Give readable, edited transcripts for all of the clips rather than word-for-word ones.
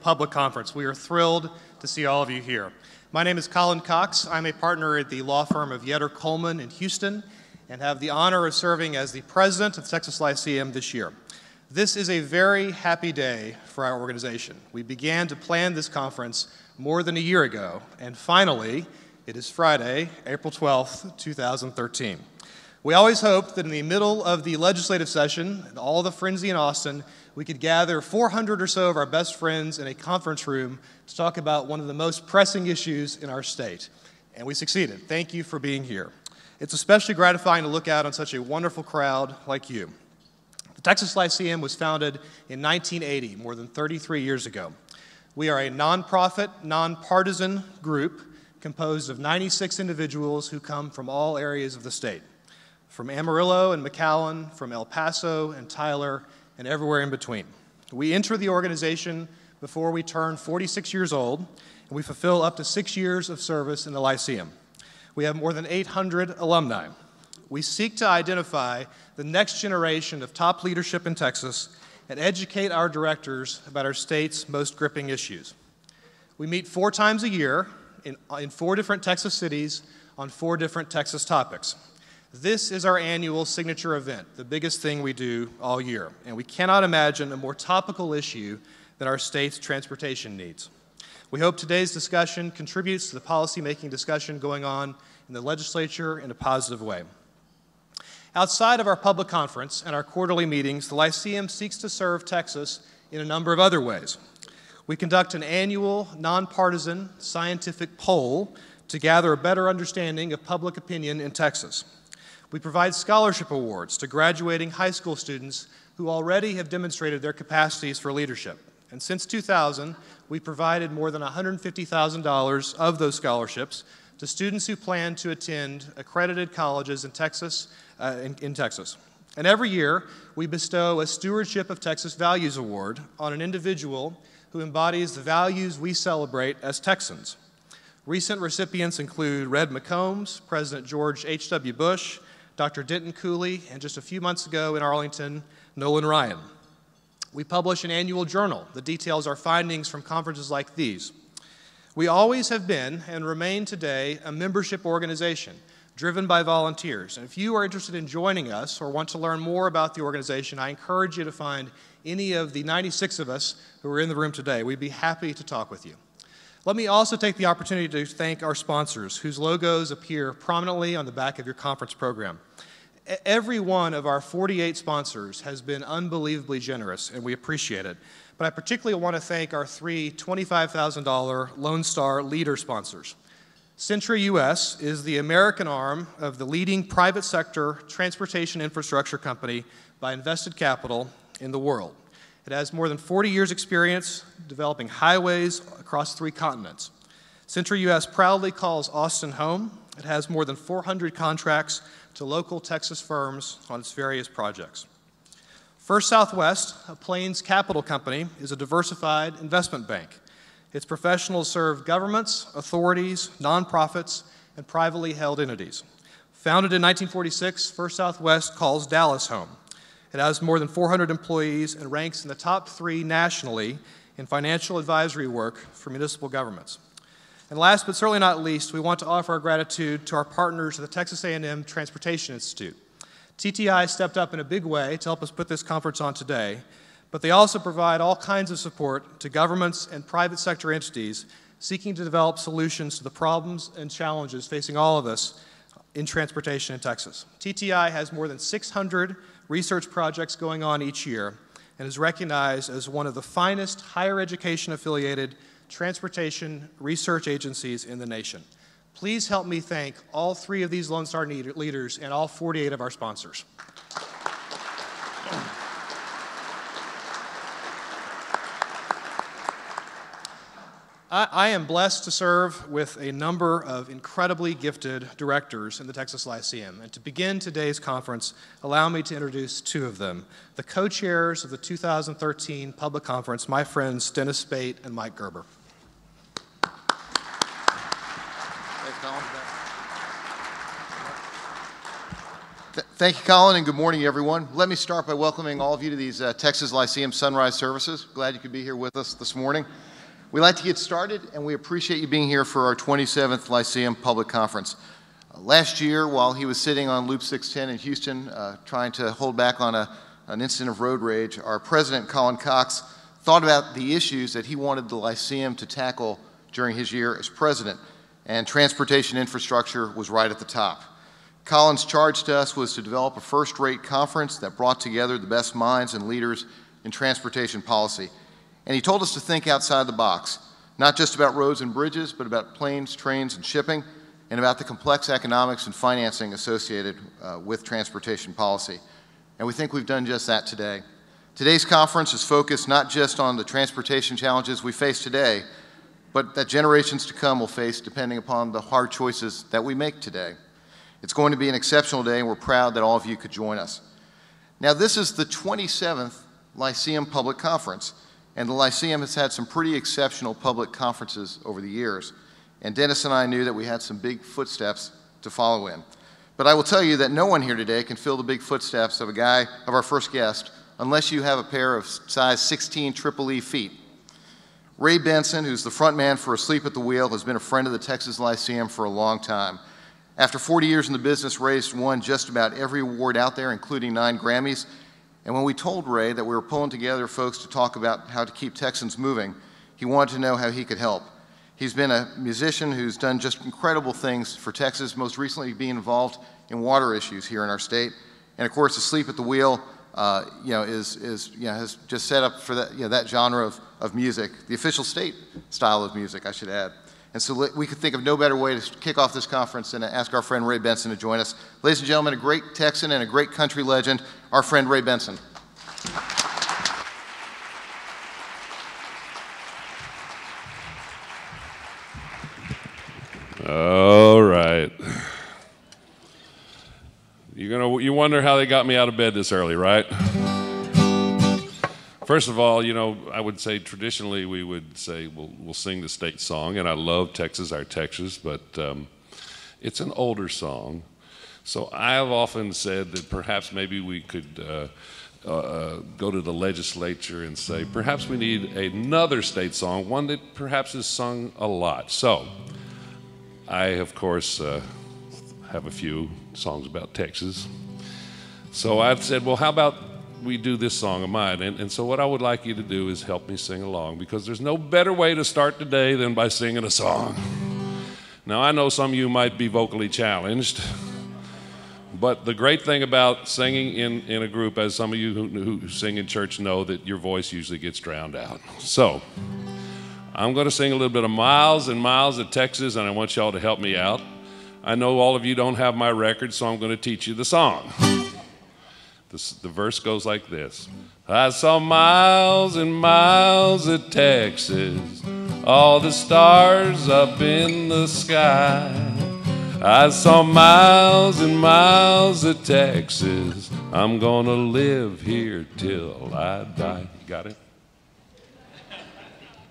public conference. We are thrilled to see all of you here. My name is Colin Cox. I'm a partner at the law firm of Yetter Coleman in Houston and have the honor of serving as the president of Texas Lyceum this year. This is a very happy day for our organization. We began to plan this conference more than a year ago, and finally, it is Friday, April 12th, 2013. We always hoped that in the middle of the legislative session, and all the frenzy in Austin, we could gather 400 or so of our best friends in a conference room to talk about one of the most pressing issues in our state. And we succeeded. Thank you for being here. It's especially gratifying to look out on such a wonderful crowd like you. The Texas Lyceum was founded in 1980, more than 33 years ago. We are a nonprofit, nonpartisan group composed of 96 individuals who come from all areas of the state, from Amarillo and McAllen, from El Paso and Tyler, and everywhere in between. We enter the organization before we turn 46 years old, and we fulfill up to 6 years of service in the Lyceum. We have more than 800 alumni. We seek to identify the next generation of top leadership in Texas and educate our directors about our state's most gripping issues. We meet 4 times a year in 4 different Texas cities on 4 different Texas topics. This is our annual signature event, the biggest thing we do all year, and we cannot imagine a more topical issue than our state's transportation needs. We hope today's discussion contributes to the policymaking discussion going on in the legislature in a positive way. Outside of our public conference and our quarterly meetings, the Lyceum seeks to serve Texas in a number of other ways. We conduct an annual, nonpartisan, scientific poll to gather a better understanding of public opinion in Texas. We provide scholarship awards to graduating high school students who already have demonstrated their capacities for leadership. And since 2000, we provided more than $150,000 of those scholarships to students who plan to attend accredited colleges in Texas. And every year, we bestow a Stewardship of Texas Values Award on an individual who embodies the values we celebrate as Texans. Recent recipients include Red McCombs, President George H.W. Bush, Dr. Denton Cooley, and just a few months ago in Arlington, Nolan Ryan. We publish an annual journal that details our findings from conferences like these. We always have been, and remain today, a membership organization driven by volunteers. And if you are interested in joining us or want to learn more about the organization, I encourage you to find any of the 96 of us who are in the room today. We'd be happy to talk with you. Let me also take the opportunity to thank our sponsors, whose logos appear prominently on the back of your conference program. Every one of our 48 sponsors has been unbelievably generous, and we appreciate it. But I particularly want to thank our 3 $25,000 Lone Star Leader sponsors. Centra US is the American arm of the leading private sector transportation infrastructure company by invested capital in the world. It has more than 40 years' experience developing highways across 3 continents. Centra US proudly calls Austin home. It has more than 400 contracts to local Texas firms on its various projects. First Southwest, a Plains capital company, is a diversified investment bank. Its professionals serve governments, authorities, nonprofits, and privately held entities. Founded in 1946, First Southwest calls Dallas home. It has more than 400 employees and ranks in the top 3 nationally in financial advisory work for municipal governments. And last but certainly not least, we want to offer our gratitude to our partners at the Texas A&M Transportation Institute. TTI stepped up in a big way to help us put this conference on today, but they also provide all kinds of support to governments and private sector entities seeking to develop solutions to the problems and challenges facing all of us in transportation in Texas. TTI has more than 600 research projects going on each year and is recognized as one of the finest higher education affiliated transportation research agencies in the nation. Please help me thank all 3 of these Lone Star leaders and all 48 of our sponsors. I am blessed to serve with a number of incredibly gifted directors in the Texas Lyceum. And to begin today's conference, allow me to introduce 2 of them, the co-chairs of the 2013 public conference, my friends Dennis Spate and Mike Gerber. Thank you, Colin, and good morning, everyone. Let me start by welcoming all of you to these Texas Lyceum Sunrise Services. Glad you could be here with us this morning. We'd like to get started, and we appreciate you being here for our 27th Lyceum Public Conference. Last year, while he was sitting on Loop 610 in Houston, trying to hold back on an incident of road rage, our president, Colin Cox, thought about the issues that he wanted the Lyceum to tackle during his year as president, and transportation infrastructure was right at the top. Colin's charge to us was to develop a first-rate conference that brought together the best minds and leaders in transportation policy. And he told us to think outside the box, not just about roads and bridges, but about planes, trains, and shipping, and about the complex economics and financing associated with transportation policy. And we think we've done just that today. Today's conference is focused not just on the transportation challenges we face today, but that generations to come will face depending upon the hard choices that we make today. It's going to be an exceptional day, and we're proud that all of you could join us. Now, this is the 27th Lyceum Public Conference, and the Lyceum has had some pretty exceptional public conferences over the years. And Dennis and I knew that we had some big footsteps to follow in. But I will tell you that no one here today can fill the big footsteps of our first guest, unless you have a pair of size 16 triple E feet. Ray Benson, who's the front man for Asleep at the Wheel, has been a friend of the Texas Lyceum for a long time. After 40 years in the business, Ray's won just about every award out there, including 9 Grammys. And when we told Ray that we were pulling together folks to talk about how to keep Texans moving, he wanted to know how he could help. He's been a musician who's done just incredible things for Texas, most recently being involved in water issues here in our state. And of course, Asleep at the Wheel, has just set up for that, that genre of music, the official state style of music, I should add. And so we could think of no better way to kick off this conference than to ask our friend Ray Benson to join us. Ladies and gentlemen, a great Texan and a great country legend, our friend Ray Benson. All right. You wonder how they got me out of bed this early, right? First of all, I would say traditionally we would say we'll sing the state song, and I love Texas, our Texas, but it's an older song. So I have often said that perhaps maybe we could go to the legislature and say perhaps we need another state song, one that perhaps is sung a lot. So I, of course, have a few songs about Texas. So I've said, well, how about we do this song of mine? And so what I would like you to do is help me sing along, because there's no better way to start the day than by singing a song. Now, I know some of you might be vocally challenged, but the great thing about singing in a group, as some of you who sing in church know, that your voice usually gets drowned out. So I'm going to sing a little bit of Miles and Miles of Texas, and I want y'all to help me out. I know all of you don't have my record, so I'm going to teach you the song. The verse goes like this. I saw miles and miles of Texas, all the stars up in the sky. I saw miles and miles of Texas, I'm gonna live here till I die. Got it?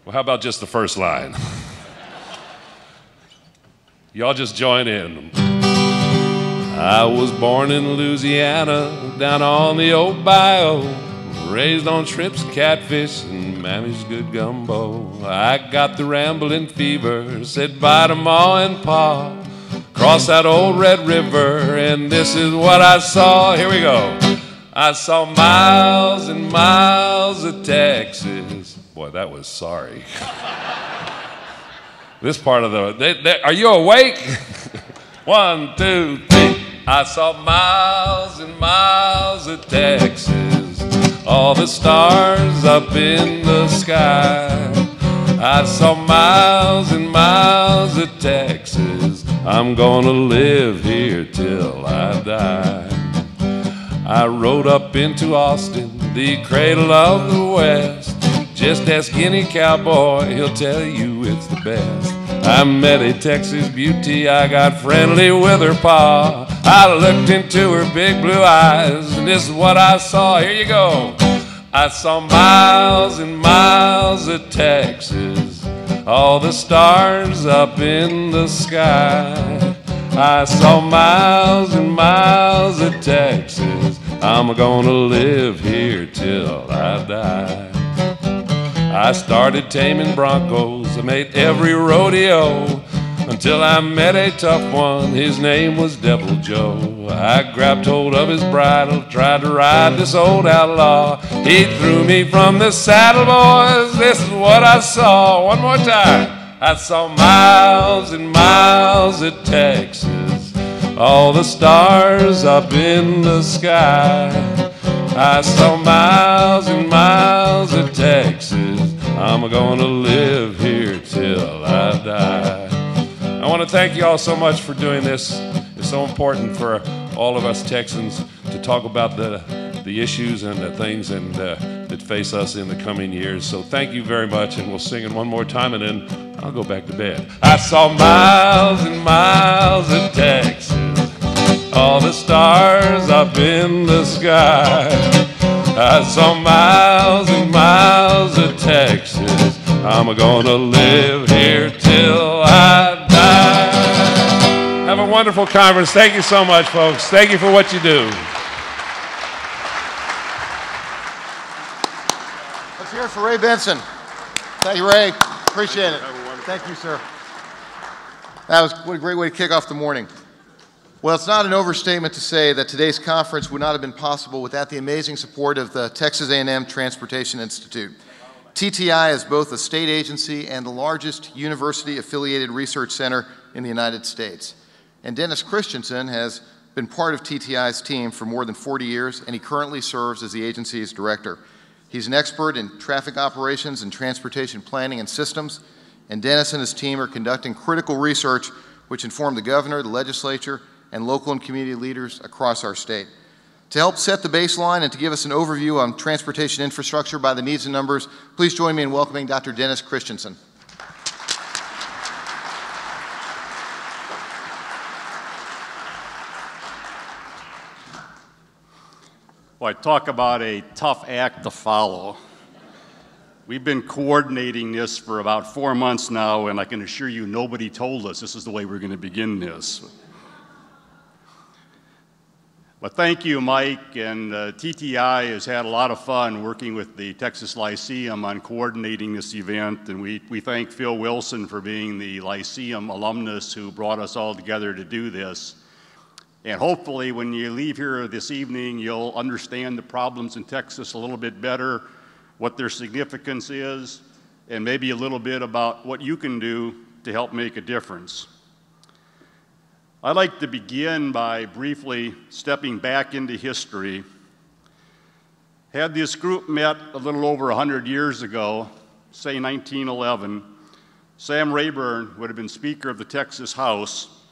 Well, how about just the first line? Y'all just join in. I was born in Louisiana, down on the old bayou, raised on shrimps, catfish, and Mammy's good gumbo. I got the rambling fever, said bye to Ma and Pa, crossed that old Red River, and this is what I saw. Here we go. I saw miles and miles of Texas. Boy, that was sorry. This part of are you awake? 1, 2, 3. I saw miles and miles of Texas, all the stars up in the sky. I saw miles and miles of Texas, I'm gonna live here till I die. I rode up into Austin, the cradle of the West. Just ask any cowboy, he'll tell you it's the best. I met a Texas beauty, I got friendly with her pa. I looked into her big blue eyes, and this is what I saw. Here you go. I saw miles and miles of Texas, all the stars up in the sky. I saw miles and miles of Texas, I'm gonna live here till I die. I started taming broncos. I made every rodeo until I met a tough one. His name was Devil Joe. I grabbed hold of his bridle, tried to ride this old outlaw. He threw me from the saddle, boys. This is what I saw. One more time. I saw miles and miles of Texas, all the stars up in the sky. I saw miles and miles of Texas. I'm gonna live here till I die. I want to thank you all so much for doing this. It's so important for all of us Texans to talk about the issues and the things that face us in the coming years. So thank you very much, and we'll sing it one more time, and then I'll go back to bed. I saw miles and miles of Texas, all the stars up in the sky. I saw miles and miles of Texas. I'm gonna live here till I die. Have a wonderful conference. Thank you so much, folks. Thank you for what you do. Let's hear it for Ray Benson. Thank you, Ray. Appreciate it. Thank you, sir. That was what a great way to kick off the morning. Well, it's not an overstatement to say that today's conference would not have been possible without the amazing support of the Texas A&M Transportation Institute. TTI is both a state agency and the largest university-affiliated research center in the United States. And Dennis Christensen has been part of TTI's team for more than 40 years, and he currently serves as the agency's director. He's an expert in traffic operations and transportation planning and systems, and Dennis and his team are conducting critical research which inform the governor, the legislature, and local and community leaders across our state. To help set the baseline and to give us an overview on transportation infrastructure by the needs and numbers, please join me in welcoming Dr. Dennis Christensen. Well, I talk about a tough act to follow. We've been coordinating this for about 4 months now, and I can assure you nobody told us this is the way we're going to begin this. But thank you, Mike, and TTI has had a lot of fun working with the Texas Lyceum on coordinating this event, and we thank Phil Wilson for being the Lyceum alumnus who brought us all together to do this. And hopefully when you leave here this evening, you'll understand the problems in Texas a little bit better, what their significance is, and maybe a little bit about what you can do to help make a difference. I'd like to begin by briefly stepping back into history. Had this group met a little over 100 years ago, say 1911, Sam Rayburn would have been Speaker of the Texas House,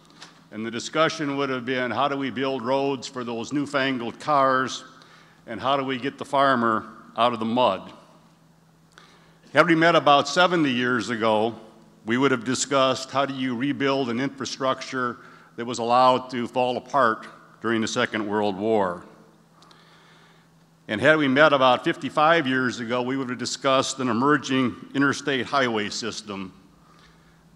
and the discussion would have been, how do we build roads for those newfangled cars, and how do we get the farmer out of the mud? Had we met about 70 years ago, we would have discussed, how do you rebuild an infrastructure that was allowed to fall apart during the Second World War? And had we met about 55 years ago, we would have discussed an emerging interstate highway system.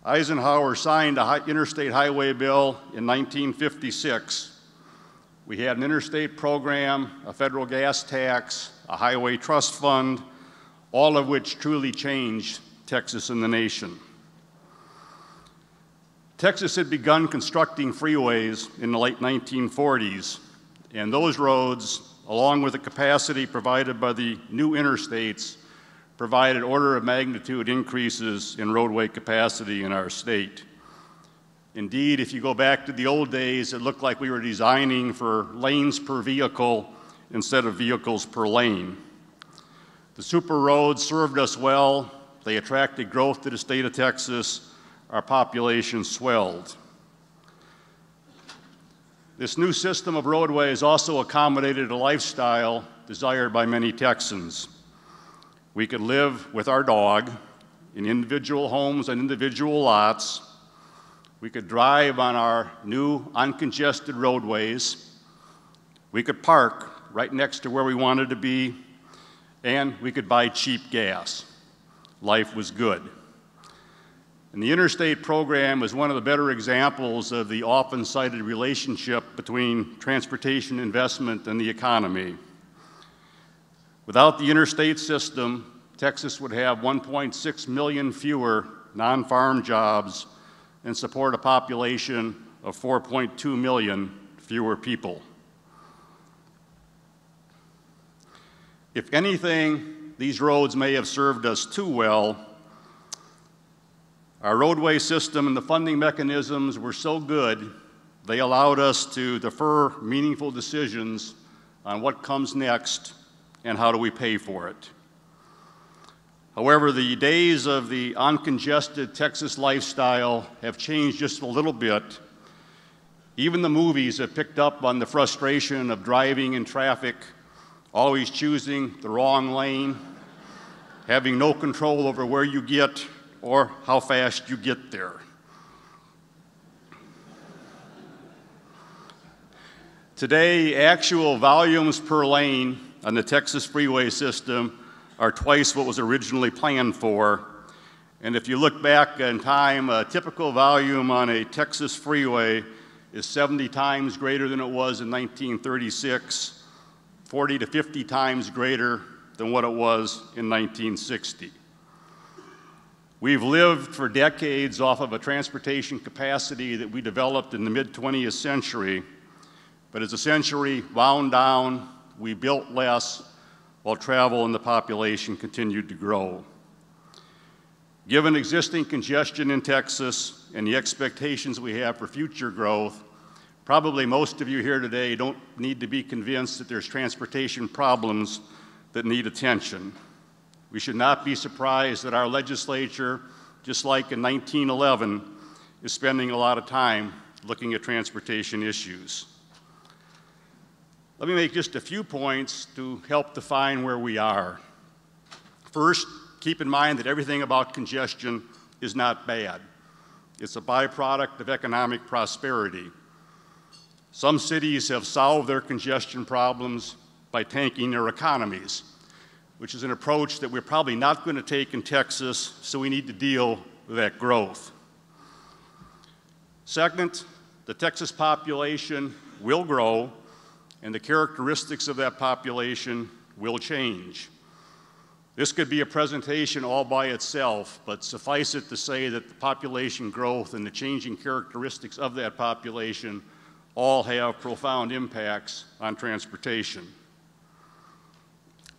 Eisenhower signed an interstate highway bill in 1956. We had an interstate program, a federal gas tax, a highway trust fund, all of which truly changed Texas and the nation. Texas had begun constructing freeways in the late 1940s, and those roads, along with the capacity provided by the new interstates, provided order of magnitude increases in roadway capacity in our state. Indeed, if you go back to the old days, it looked like we were designing for lanes per vehicle instead of vehicles per lane. The super roads served us well. They attracted growth to the state of Texas. Our population swelled. This new system of roadways also accommodated a lifestyle desired by many Texans. We could live with our dog in individual homes and individual lots. We could drive on our new uncongested roadways. We could park right next to where we wanted to be, and we could buy cheap gas. Life was good. And the interstate program is one of the better examples of the often cited relationship between transportation investment and the economy. Without the interstate system, Texas would have 1.6 million fewer non-farm jobs and support a population of 4.2 million fewer people. If anything, these roads may have served us too well. Our roadway system and the funding mechanisms were so good, they allowed us to defer meaningful decisions on what comes next and how do we pay for it. However, the days of the uncongested Texas lifestyle have changed just a little bit. Even the movies have picked up on the frustration of driving in traffic, always choosing the wrong lane, having no control over where you get or how fast you get there. Today, actual volumes per lane on the Texas freeway system are twice what was originally planned for. And if you look back in time, a typical volume on a Texas freeway is 70 times greater than it was in 1936, 40 to 50 times greater than what it was in 1960. We've lived for decades off of a transportation capacity that we developed in the mid-20th century, but as the century wound down, we built less while travel and the population continued to grow. Given existing congestion in Texas and the expectations we have for future growth, probably most of you here today don't need to be convinced that there's transportation problems that need attention. We should not be surprised that our legislature, just like in 1911, is spending a lot of time looking at transportation issues. Let me make just a few points to help define where we are. First, keep in mind that everything about congestion is not bad. It's a byproduct of economic prosperity. Some cities have solved their congestion problems by tanking their economies, which is an approach that we're probably not going to take in Texas, so we need to deal with that growth. Second, the Texas population will grow, and the characteristics of that population will change. This could be a presentation all by itself, but suffice it to say that the population growth and the changing characteristics of that population all have profound impacts on transportation.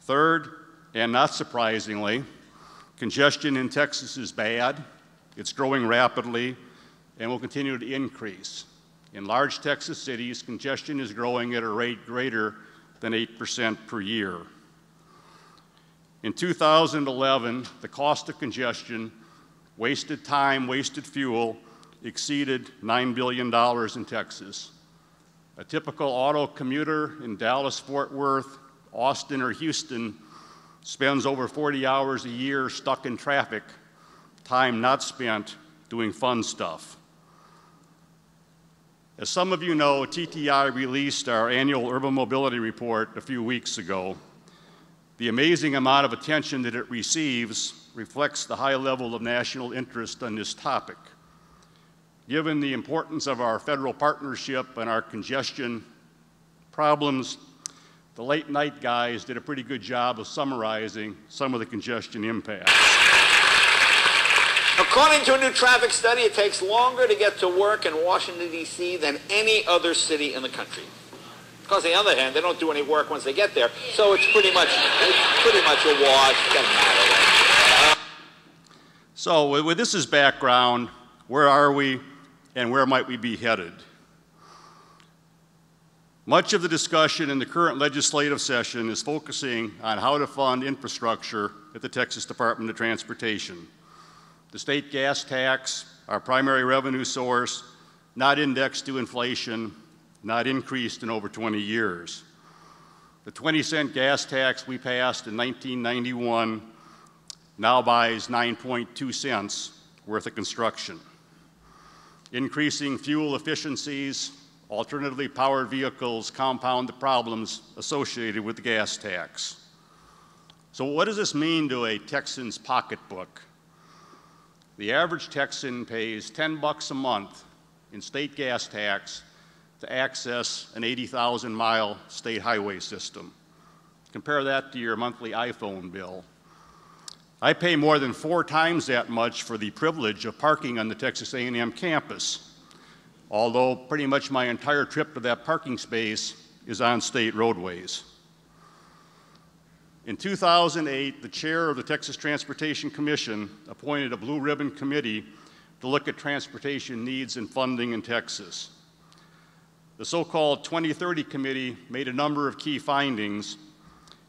Third, and not surprisingly, congestion in Texas is bad, it's growing rapidly, and will continue to increase. In large Texas cities, congestion is growing at a rate greater than 8% per year. In 2011, the cost of congestion, wasted time, wasted fuel, exceeded $9 billion in Texas. A typical auto commuter in Dallas, Fort Worth, Austin, or Houston spends over 40 hours a year stuck in traffic, time not spent doing fun stuff. As some of you know, TTI released our annual urban mobility report a few weeks ago. The amazing amount of attention that it receives reflects the high level of national interest on this topic. Given the importance of our federal partnership and our congestion problems, the late night guys did a pretty good job of summarizing some of the congestion impacts. According to a new traffic study, it takes longer to get to work in Washington, D.C. than any other city in the country. Because on the other hand, they don't do any work once they get there, so it's pretty much a wash. It doesn't matter. So with this as background, where are we and where might we be headed? Much of the discussion in the current legislative session is focusing on how to fund infrastructure at the Texas Department of Transportation. The state gas tax, our primary revenue source, not indexed to inflation, not increased in over 20 years. The 20-cent gas tax we passed in 1991 now buys 9.2 cents worth of construction. Increasing fuel efficiencies, alternatively powered vehicles compound the problems associated with the gas tax. So what does this mean to a Texan's pocketbook? The average Texan pays $10 a month in state gas tax to access an 80,000-mile state highway system. Compare that to your monthly iPhone bill. I pay more than 4 times that much for the privilege of parking on the Texas A&M campus, although pretty much my entire trip to that parking space is on state roadways. In 2008, the chair of the Texas Transportation Commission appointed a blue ribbon committee to look at transportation needs and funding in Texas. The so-called 2030 committee made a number of key findings.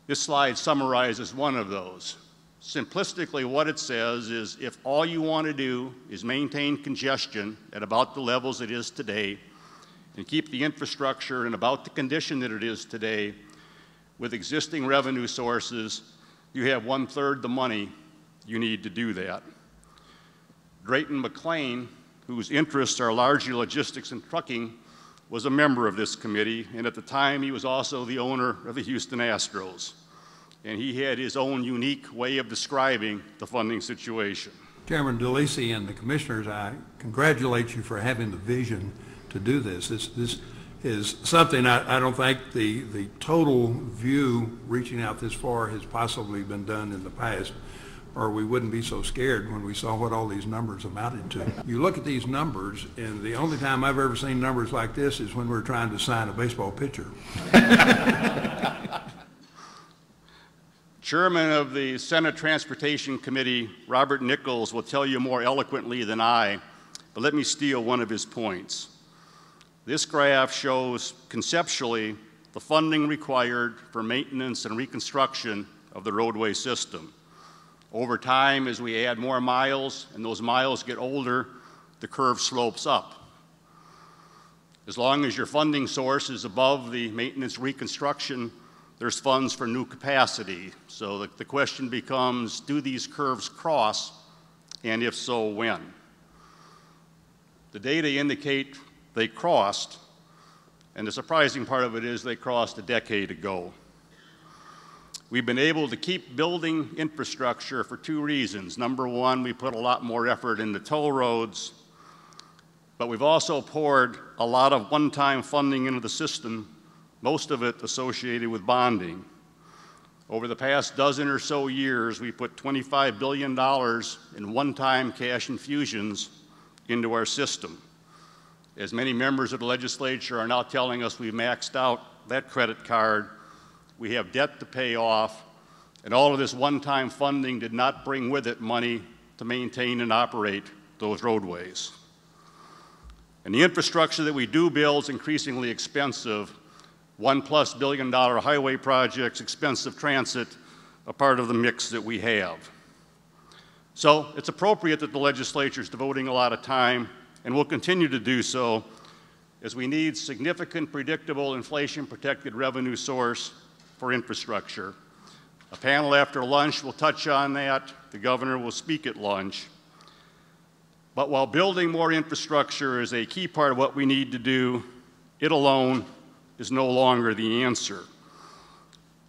This slide summarizes one of those. Simplistically, what it says is if all you want to do is maintain congestion at about the levels it is today and keep the infrastructure in about the condition that it is today with existing revenue sources, you have 1/3 the money you need to do that. Drayton McLean, whose interests are largely logistics and trucking, was a member of this committee, and at the time he was also the owner of the Houston Astros. And he had his own unique way of describing the funding situation. Chairman DeLisi and the commissioners, I congratulate you for having the vision to do this. This is something I don't think the total view reaching out this far has possibly been done in the past, or we wouldn't be so scared when we saw what all these numbers amounted to. You look at these numbers, and the only time I've ever seen numbers like this is when we're trying to sign a baseball pitcher. Chairman of the Senate Transportation Committee, Robert Nichols, will tell you more eloquently than I, but let me steal one of his points. This graph shows conceptually the funding required for maintenance and reconstruction of the roadway system. Over time, as we add more miles and those miles get older, the curve slopes up. As long as your funding source is above the maintenance reconstruction, there's funds for new capacity. So the question becomes, do these curves cross, and if so, when? The data indicate they crossed, and the surprising part of it is they crossed a decade ago. We've been able to keep building infrastructure for 2 reasons. Number one, we put a lot more effort into toll roads, but we've also poured a lot of one-time funding into the system, most of it associated with bonding. Over the past dozen or so years, we put $25 billion in one-time cash infusions into our system. As many members of the legislature are now telling us we've maxed out that credit card, we have debt to pay off, and all of this one-time funding did not bring with it money to maintain and operate those roadways. And the infrastructure that we do build is increasingly expensive. $1+ billion highway projects, expensive transit, a part of the mix that we have. So it's appropriate that the legislature is devoting a lot of time, and will continue to do so, as we need significant, predictable, inflation-protected revenue source for infrastructure. A panel after lunch will touch on that. The governor will speak at lunch. But while building more infrastructure is a key part of what we need to do, it alone is no longer the answer.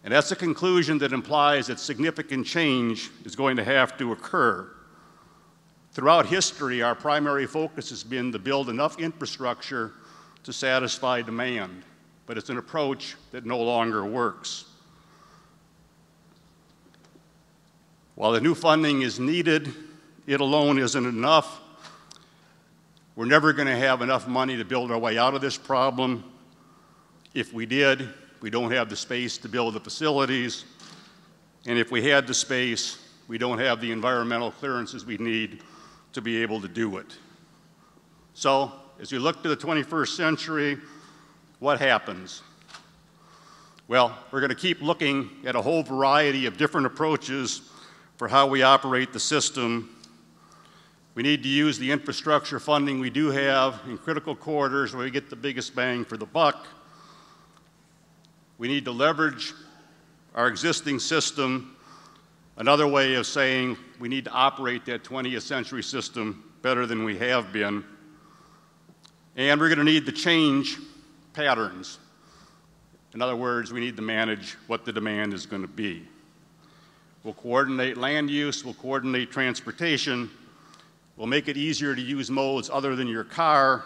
And that's a conclusion that implies that significant change is going to have to occur. Throughout history, our primary focus has been to build enough infrastructure to satisfy demand, but it's an approach that no longer works. While the new funding is needed, it alone isn't enough. We're never going to have enough money to build our way out of this problem. If we did, we don't have the space to build the facilities, and if we had the space, we don't have the environmental clearances we need to be able to do it. So, as you look to the 21st century, what happens? Well, we're going to keep looking at a whole variety of different approaches for how we operate the system. We need to use the infrastructure funding we do have in critical corridors where we get the biggest bang for the buck. We need to leverage our existing system. Another way of saying we need to operate that 20th century system better than we have been. And we're going to need to change patterns. In other words, we need to manage what the demand is going to be. We'll coordinate land use, we'll coordinate transportation, we'll make it easier to use modes other than your car,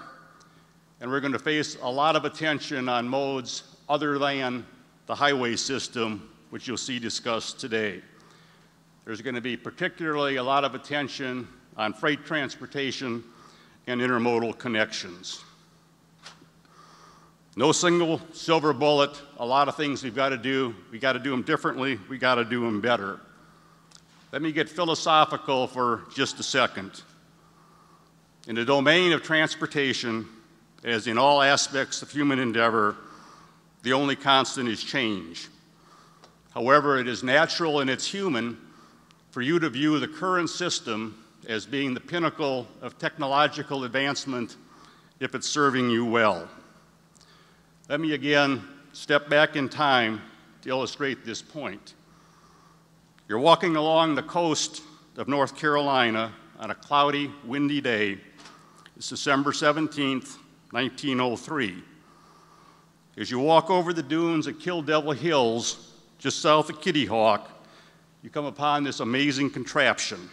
and we're going to face a lot of attention on modes other than the highway system, which you'll see discussed today. There's going to be particularly a lot of attention on freight transportation and intermodal connections. No single silver bullet, a lot of things we've got to do. We got to do them differently, we got to do them better. Let me get philosophical for just a second. In the domain of transportation, as in all aspects of human endeavor, the only constant is change. However, it is natural and it's human for you to view the current system as being the pinnacle of technological advancement if it's serving you well. Let me again step back in time to illustrate this point. You're walking along the coast of North Carolina on a cloudy, windy day. It's December 17th, 1903. As you walk over the dunes at Kill Devil Hills, just south of Kitty Hawk, you come upon this amazing contraption.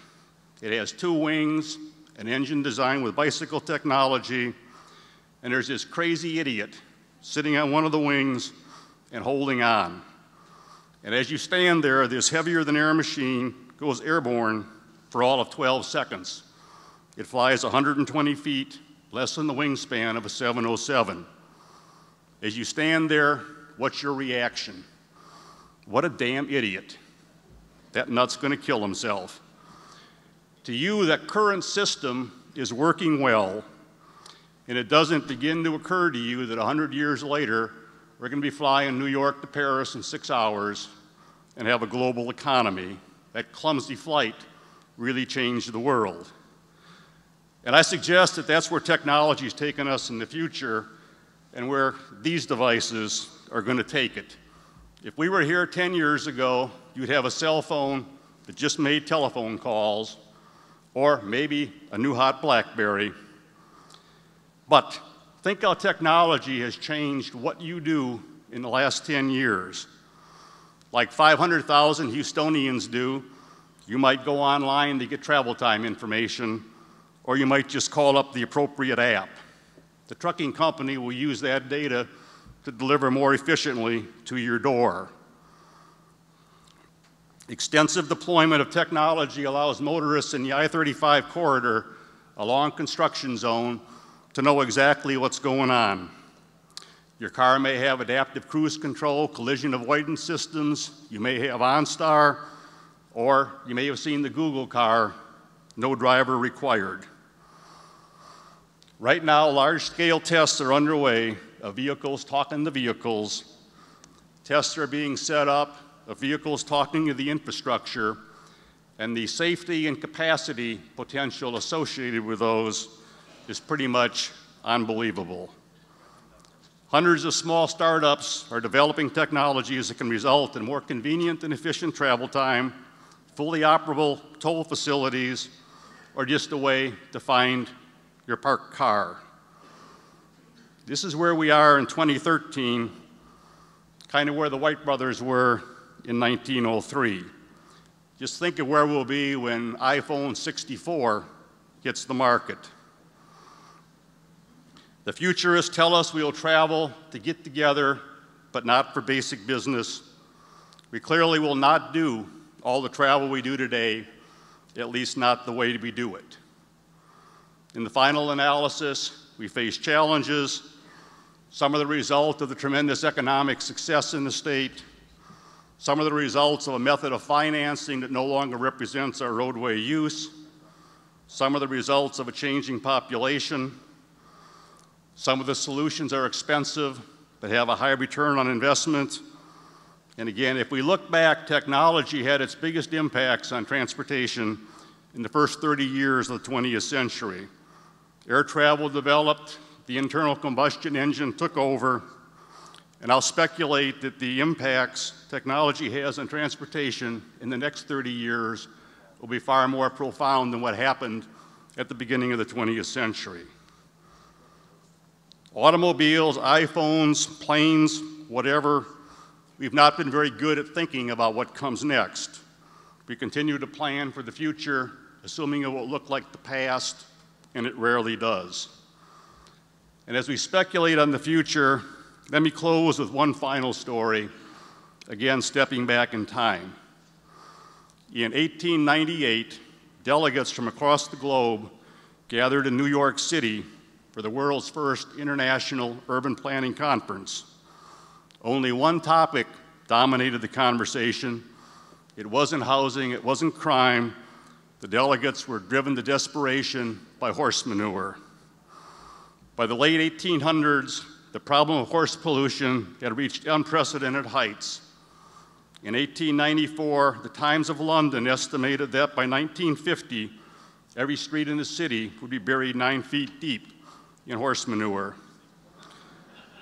It has two wings, an engine designed with bicycle technology, and there's this crazy idiot sitting on one of the wings and holding on. And as you stand there, this heavier-than-air machine goes airborne for all of 12 seconds. It flies 120 feet, less than the wingspan of a 707. As you stand there, what's your reaction? What a damn idiot. That nut's going to kill himself. To you, that current system is working well, and it doesn't begin to occur to you that 100 years later, we're going to be flying New York to Paris in 6 hours and have a global economy. That clumsy flight really changed the world. And I suggest that that's where technology is taking us in the future and where these devices are going to take it. If we were here 10 years ago, you'd have a cell phone that just made telephone calls, or maybe a new hot BlackBerry. But think how technology has changed what you do in the last 10 years. Like 500,000 Houstonians do, you might go online to get travel time information, or you might just call up the appropriate app. The trucking company will use that data to deliver more efficiently to your door. Extensive deployment of technology allows motorists in the I-35 corridor along construction zone to know exactly what's going on. Your car may have adaptive cruise control, collision avoidance systems, you may have OnStar, or you may have seen the Google car, no driver required. Right now, large-scale tests are underway of vehicles talking to vehicles. Tests are being set up of vehicles talking to the infrastructure, and the safety and capacity potential associated with those is pretty much unbelievable. Hundreds of small startups are developing technologies that can result in more convenient and efficient travel time, fully operable toll facilities, or just a way to find your parked car. This is where we are in 2013, kind of where the White brothers were in 1903. Just think of where we'll be when iPhone 64 hits the market. The futurists tell us we will travel to get together, but not for basic business. We clearly will not do all the travel we do today, at least not the way we do it. In the final analysis, we face challenges, some of the result of the tremendous economic success in the state, some of the results of a method of financing that no longer represents our roadway use, some of the results of a changing population. Some of the solutions are expensive, but have a high return on investment. And again, if we look back, technology had its biggest impacts on transportation in the first 30 years of the 20th century. Air travel developed, the internal combustion engine took over, and I'll speculate that the impacts technology has on transportation in the next 30 years will be far more profound than what happened at the beginning of the 20th century. Automobiles, iPhones, planes, whatever, we've not been very good at thinking about what comes next. We continue to plan for the future, assuming it will look like the past, and it rarely does. And as we speculate on the future, let me close with one final story, again stepping back in time. In 1898, delegates from across the globe gathered in New York City for the world's first International Urban Planning Conference. Only one topic dominated the conversation. It wasn't housing, it wasn't crime. The delegates were driven to desperation by horse manure. By the late 1800s, the problem of horse pollution had reached unprecedented heights. In 1894, the Times of London estimated that by 1950, every street in the city would be buried 9 feet deep in horse manure.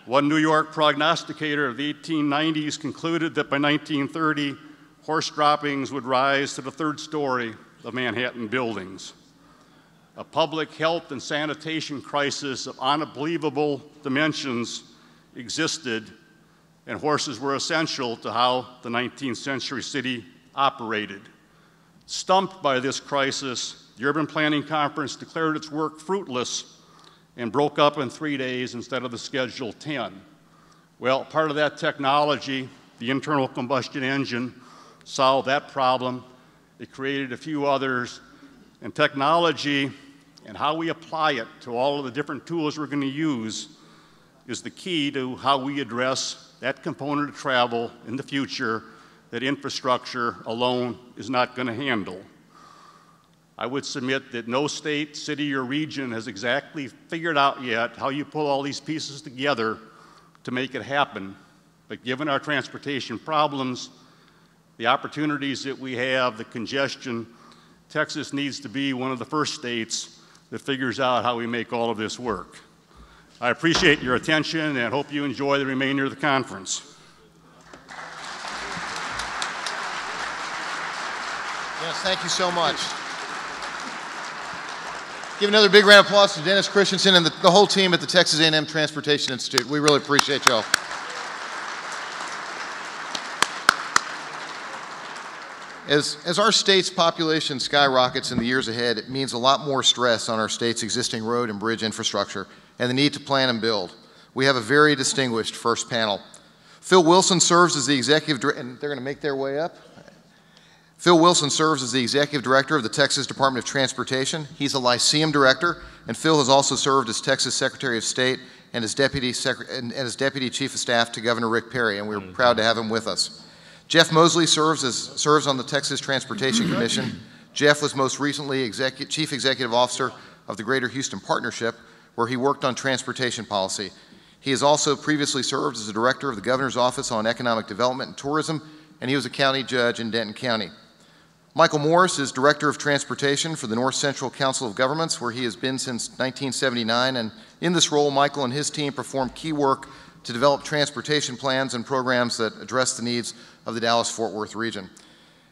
One New York prognosticator of the 1890s concluded that by 1930, horse droppings would rise to the 3rd story of Manhattan buildings. A public health and sanitation crisis of unbelievable dimensions existed, and horses were essential to how the 19th century city operated. Stumped by this crisis, the Urban Planning Conference declared its work fruitless and broke up in 3 days instead of the scheduled 10. Well, part of that technology, the internal combustion engine, solved that problem. It created a few others, and technology and how we apply it to all of the different tools we're going to use is the key to how we address that component of travel in the future that infrastructure alone is not going to handle. I would submit that no state, city, or region has exactly figured out yet how you pull all these pieces together to make it happen. But given our transportation problems, the opportunities that we have, the congestion, Texas needs to be one of the first states that figures out how we make all of this work. I appreciate your attention and hope you enjoy the remainder of the conference. Yes, thank you so much. Give another big round of applause to Dennis Christensen and the whole team at the Texas A&M Transportation Institute. We really appreciate y'all. As our state's population skyrockets in the years ahead, it means a lot more stress on our state's existing road and bridge infrastructure and the need to plan and build. We have a very distinguished first panel. Phil Wilson serves as the executive director, and they're going to make their way up. Phil Wilson serves as the executive director of the Texas Department of Transportation. He's a lyceum director, and Phil has also served as Texas Secretary of State and as Deputy Chief of Staff to Governor Rick Perry, and we're proud to have him with us. Jeff Mosley serves on the Texas Transportation Commission. Jeff was most recently Chief Executive Officer of the Greater Houston Partnership, where he worked on transportation policy. He has also previously served as the Director of the Governor's Office on Economic Development and Tourism, and he was a county judge in Denton County. Michael Morris is Director of Transportation for the North Central Council of Governments, where he has been since 1979, and in this role, Michael and his team perform key work to develop transportation plans and programs that address the needs of the Dallas-Fort Worth region.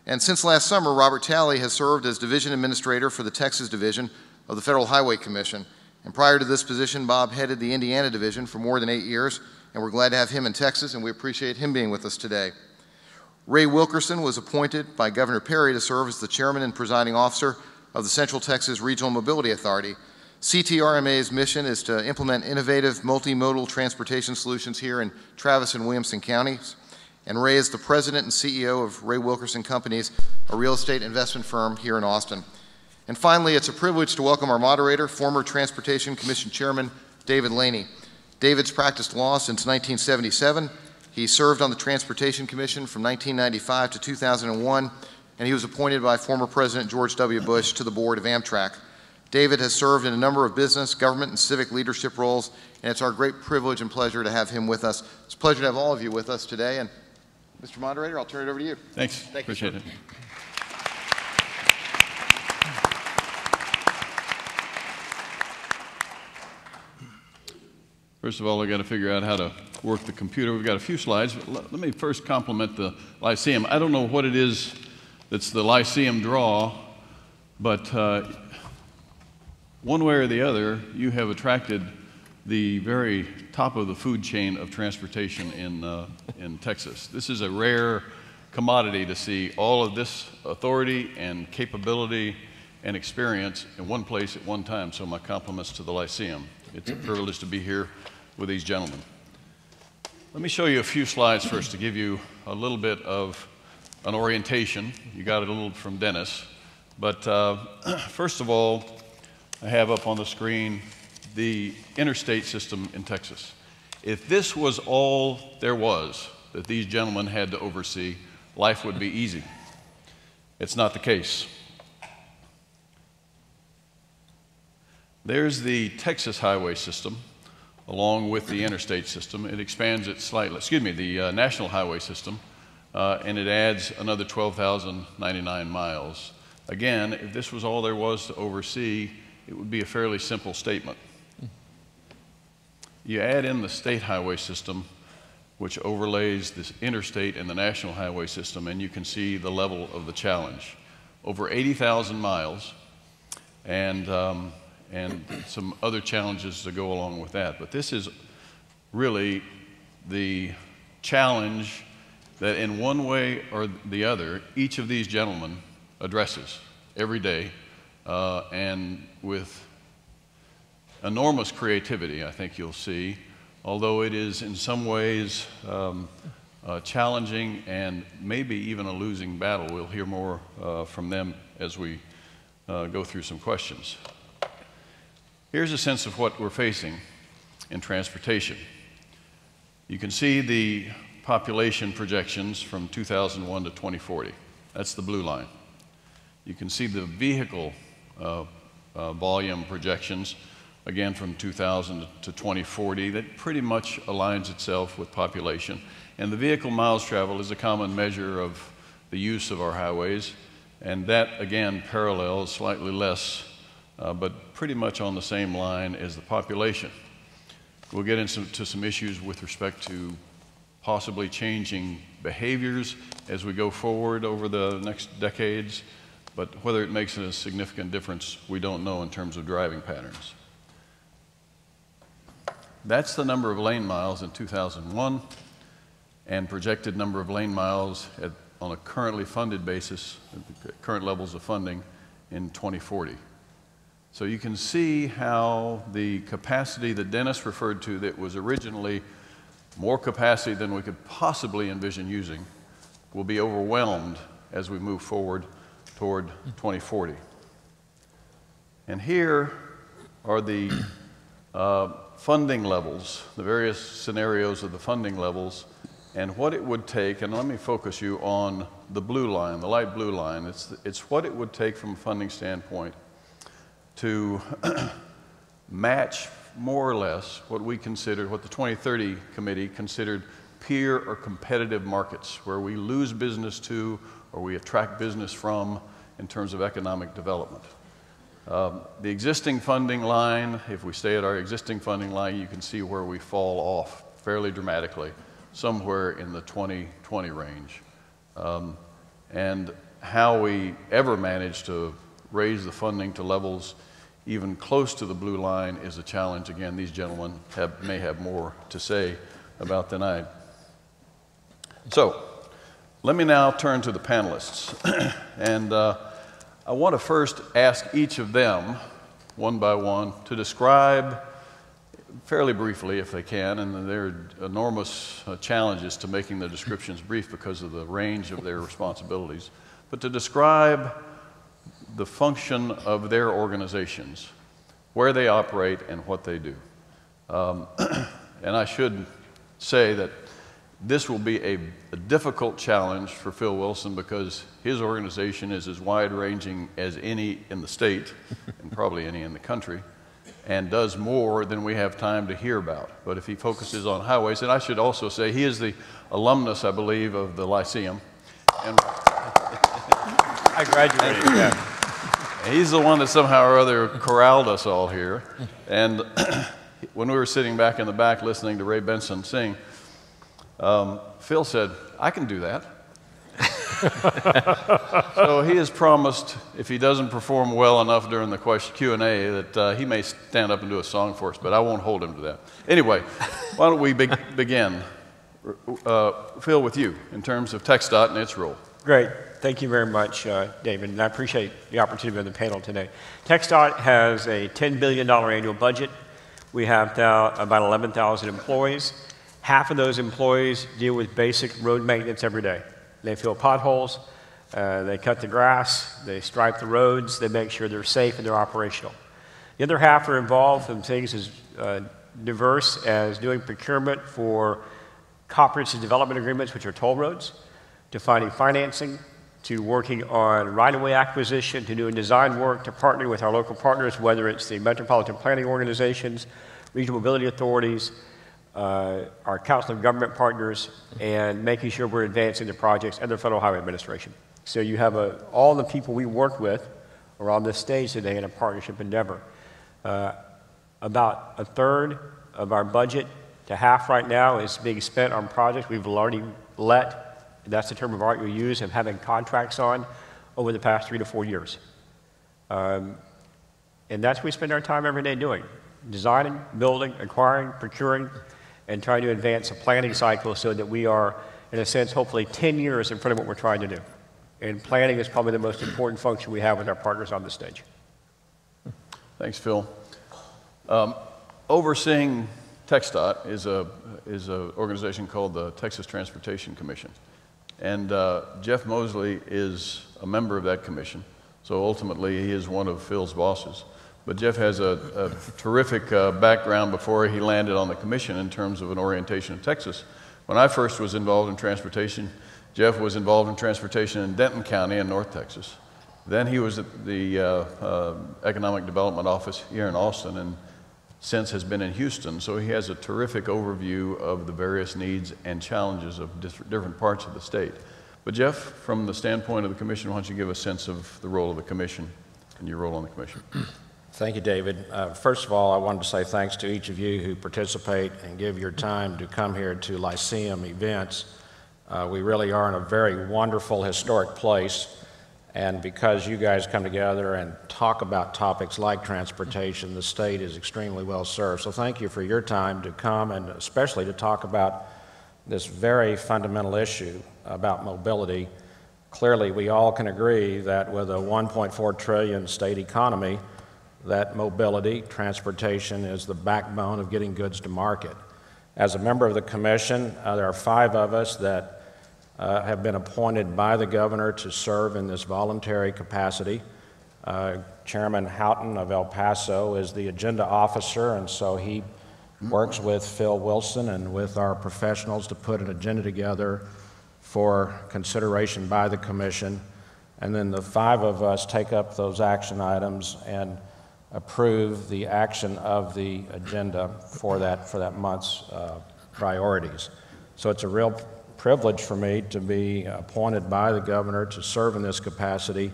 And since last summer, Robert Talley has served as Division Administrator for the Texas Division of the Federal Highway Commission. And prior to this position, Bob headed the Indiana Division for more than 8 years, and we're glad to have him in Texas, and we appreciate him being with us today. Ray Wilkerson was appointed by Governor Perry to serve as the Chairman and Presiding Officer of the Central Texas Regional Mobility Authority. CTRMA's mission is to implement innovative multimodal transportation solutions here in Travis and Williamson counties. And Ray is the president and CEO of Ray Wilkerson Companies, a real estate investment firm here in Austin. And finally, it's a privilege to welcome our moderator, former Transportation Commission Chairman David Laney. David's practiced law since 1977. He served on the Transportation Commission from 1995 to 2001, and he was appointed by former President George W. Bush to the board of Amtrak. David has served in a number of business, government, and civic leadership roles, and it's our great privilege and pleasure to have him with us. It's a pleasure to have all of you with us today, and Mr. Moderator, I'll turn it over to you. Thanks. Thank you, appreciate it. First of all, I've got to figure out how to work the computer. We've got a few slides. But let me first compliment the Lyceum. I don't know what it is that's the Lyceum draw, but one way or the other, you have attracted the very top of the food chain of transportation in Texas. This is a rare commodity to see all of this authority and capability and experience in one place at one time, so my compliments to the Lyceum. It's a privilege to be here with these gentlemen. Let me show you a few slides first to give you a little bit of an orientation. You got it a little from Dennis. But first of all, I have up on the screen the interstate system in Texas. If this was all there was that these gentlemen had to oversee, life would be easy. It's not the case. There's the Texas highway system, along with the interstate system. It expands it slightly, the national highway system, and it adds another 12,099 miles. Again, if this was all there was to oversee, it would be a fairly simple statement. You add in the state highway system, which overlays this interstate and the national highway system, and you can see the level of the challenge. Over 80,000 miles, and some other challenges to go along with that. But this is really the challenge that in one way or the other, each of these gentlemen addresses every day, and with enormous creativity, I think you'll see, although it is in some ways challenging and maybe even a losing battle. We'll hear more from them as we go through some questions. Here's a sense of what we're facing in transportation. You can see the population projections from 2001 to 2040. That's the blue line. You can see the vehicle volume projections, again from 2000 to 2040, that pretty much aligns itself with population. And the vehicle miles traveled is a common measure of the use of our highways, and that again parallels slightly less, but pretty much on the same line as the population. We'll get into some issues with respect to possibly changing behaviors as we go forward over the next decades, but whether it makes a significant difference, we don't know in terms of driving patterns. That's the number of lane miles in 2001 and projected number of lane miles on a currently funded basis, at current levels of funding, in 2040. So you can see how the capacity that Dennis referred to, that was originally more capacity than we could possibly envision using, will be overwhelmed as we move forward toward 2040. And here are the funding levels, the various scenarios of the funding levels, and what it would take, and let me focus you on the blue line, the light blue line. It's what it would take from a funding standpoint to match more or less what we considered, what the 2030 committee considered peer or competitive markets, where we lose business to or we attract business from in terms of economic development. The existing funding line, if we stay at our existing funding line, you can see where we fall off fairly dramatically, somewhere in the 2020 range. And how we ever manage to raise the funding to levels even close to the blue line is a challenge. Again, these gentlemen may have more to say about than I. So, let me now turn to the panelists. And I want to first ask each of them, one by one, to describe, fairly briefly if they can, and there are enormous challenges to making the descriptions brief because of the range of their responsibilities, but to describe the function of their organizations, where they operate and what they do. And I should say that this will be a difficult challenge for Phil Wilson because his organization is as wide-ranging as any in the state, and probably any in the country, and does more than we have time to hear about. But if he focuses on highways, and I should also say he is the alumnus, I believe, of the Lyceum. And I graduated, yeah. He's the one that somehow or other corralled us all here. And when we were sitting back in the back listening to Ray Benson sing, Phil said, I can do that. So he has promised, if he doesn't perform well enough during the Q&A, that he may stand up and do a song for us, but I won't hold him to that. Anyway, why don't we begin? Phil, with you, in terms of TxDOT and its role. Great. Thank you very much, David, and I appreciate the opportunity to be on the panel today. TxDOT has a $10 billion annual budget. We have about 11,000 employees. Half of those employees deal with basic road maintenance every day. They fill potholes, they cut the grass, they stripe the roads, they make sure they're safe and they're operational. The other half are involved in things as diverse as doing procurement for comprehensive development agreements, which are toll roads, to finding financing, to working on right-of-way acquisition, to doing design work, to partnering with our local partners, whether it's the metropolitan planning organizations, regional mobility authorities, our council of government partners, and making sure we're advancing the projects and the Federal Highway Administration. So you have all the people we work with are on this stage today in a partnership endeavor. About a third of our budget to half right now is being spent on projects we've already that's the term of art we use, and having contracts on over the past 3 to 4 years. And that's what we spend our time every day doing, designing, building, acquiring, procuring, and trying to advance a planning cycle so that we are, in a sense, hopefully 10 years in front of what we're trying to do. And planning is probably the most important function we have with our partners on the stage. Thanks, Phil. Overseeing TxDOT is an organization called the Texas Transportation Commission. And Jeff Mosley is a member of that commission, so ultimately he is one of Phil's bosses. But Jeff has a terrific background before he landed on the commission in terms of an orientation in Texas. When I first was involved in transportation, Jeff was involved in transportation in Denton County in North Texas. Then he was at the Economic Development Office here in Austin, and since has been in Houston, so he has a terrific overview of the various needs and challenges of different parts of the state. But Jeff, from the standpoint of the commission, why don't you give a sense of the role of the commission and your role on the commission? Thank you, David. First of all, I wanted to say thanks to each of you who participate and give your time to come here to Lyceum events. We really are in a very wonderful, historic place. And because you guys come together and talk about topics like transportation, the state is extremely well served. So thank you for your time to come, and especially to talk about this very fundamental issue about mobility. Clearly, we all can agree that with a 1.4 trillion state economy, that mobility, transportation, is the backbone of getting goods to market. As a member of the commission, there are 5 of us that have been appointed by the governor to serve in this voluntary capacity. Chairman Houghton of El Paso is the agenda officer, and so he works with Phil Wilson and with our professionals to put an agenda together for consideration by the commission. And then the 5 of us take up those action items and approve the action of the agenda for that month's priorities. So it's a real privilege for me to be appointed by the governor to serve in this capacity.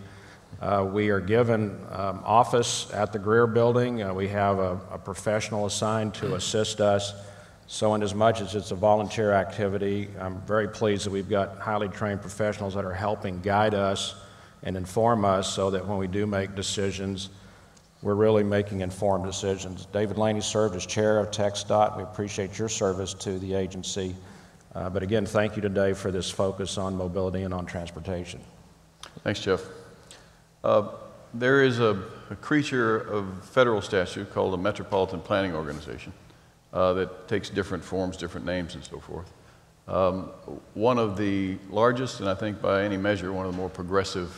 We are given office at the Greer Building. We have a professional assigned to assist us. So in as much as it's a volunteer activity, I'm very pleased that we've got highly trained professionals that are helping guide us and inform us so that when we do make decisions, we're really making informed decisions. David Laney served as chair of TxDOT. We appreciate your service to the agency. But again, thank you today for this focus on mobility and on transportation. Thanks, Jeff. There is a creature of federal statute called the Metropolitan Planning Organization that takes different forms, different names, and so forth. One of the largest, and I think by any measure, one of the more progressive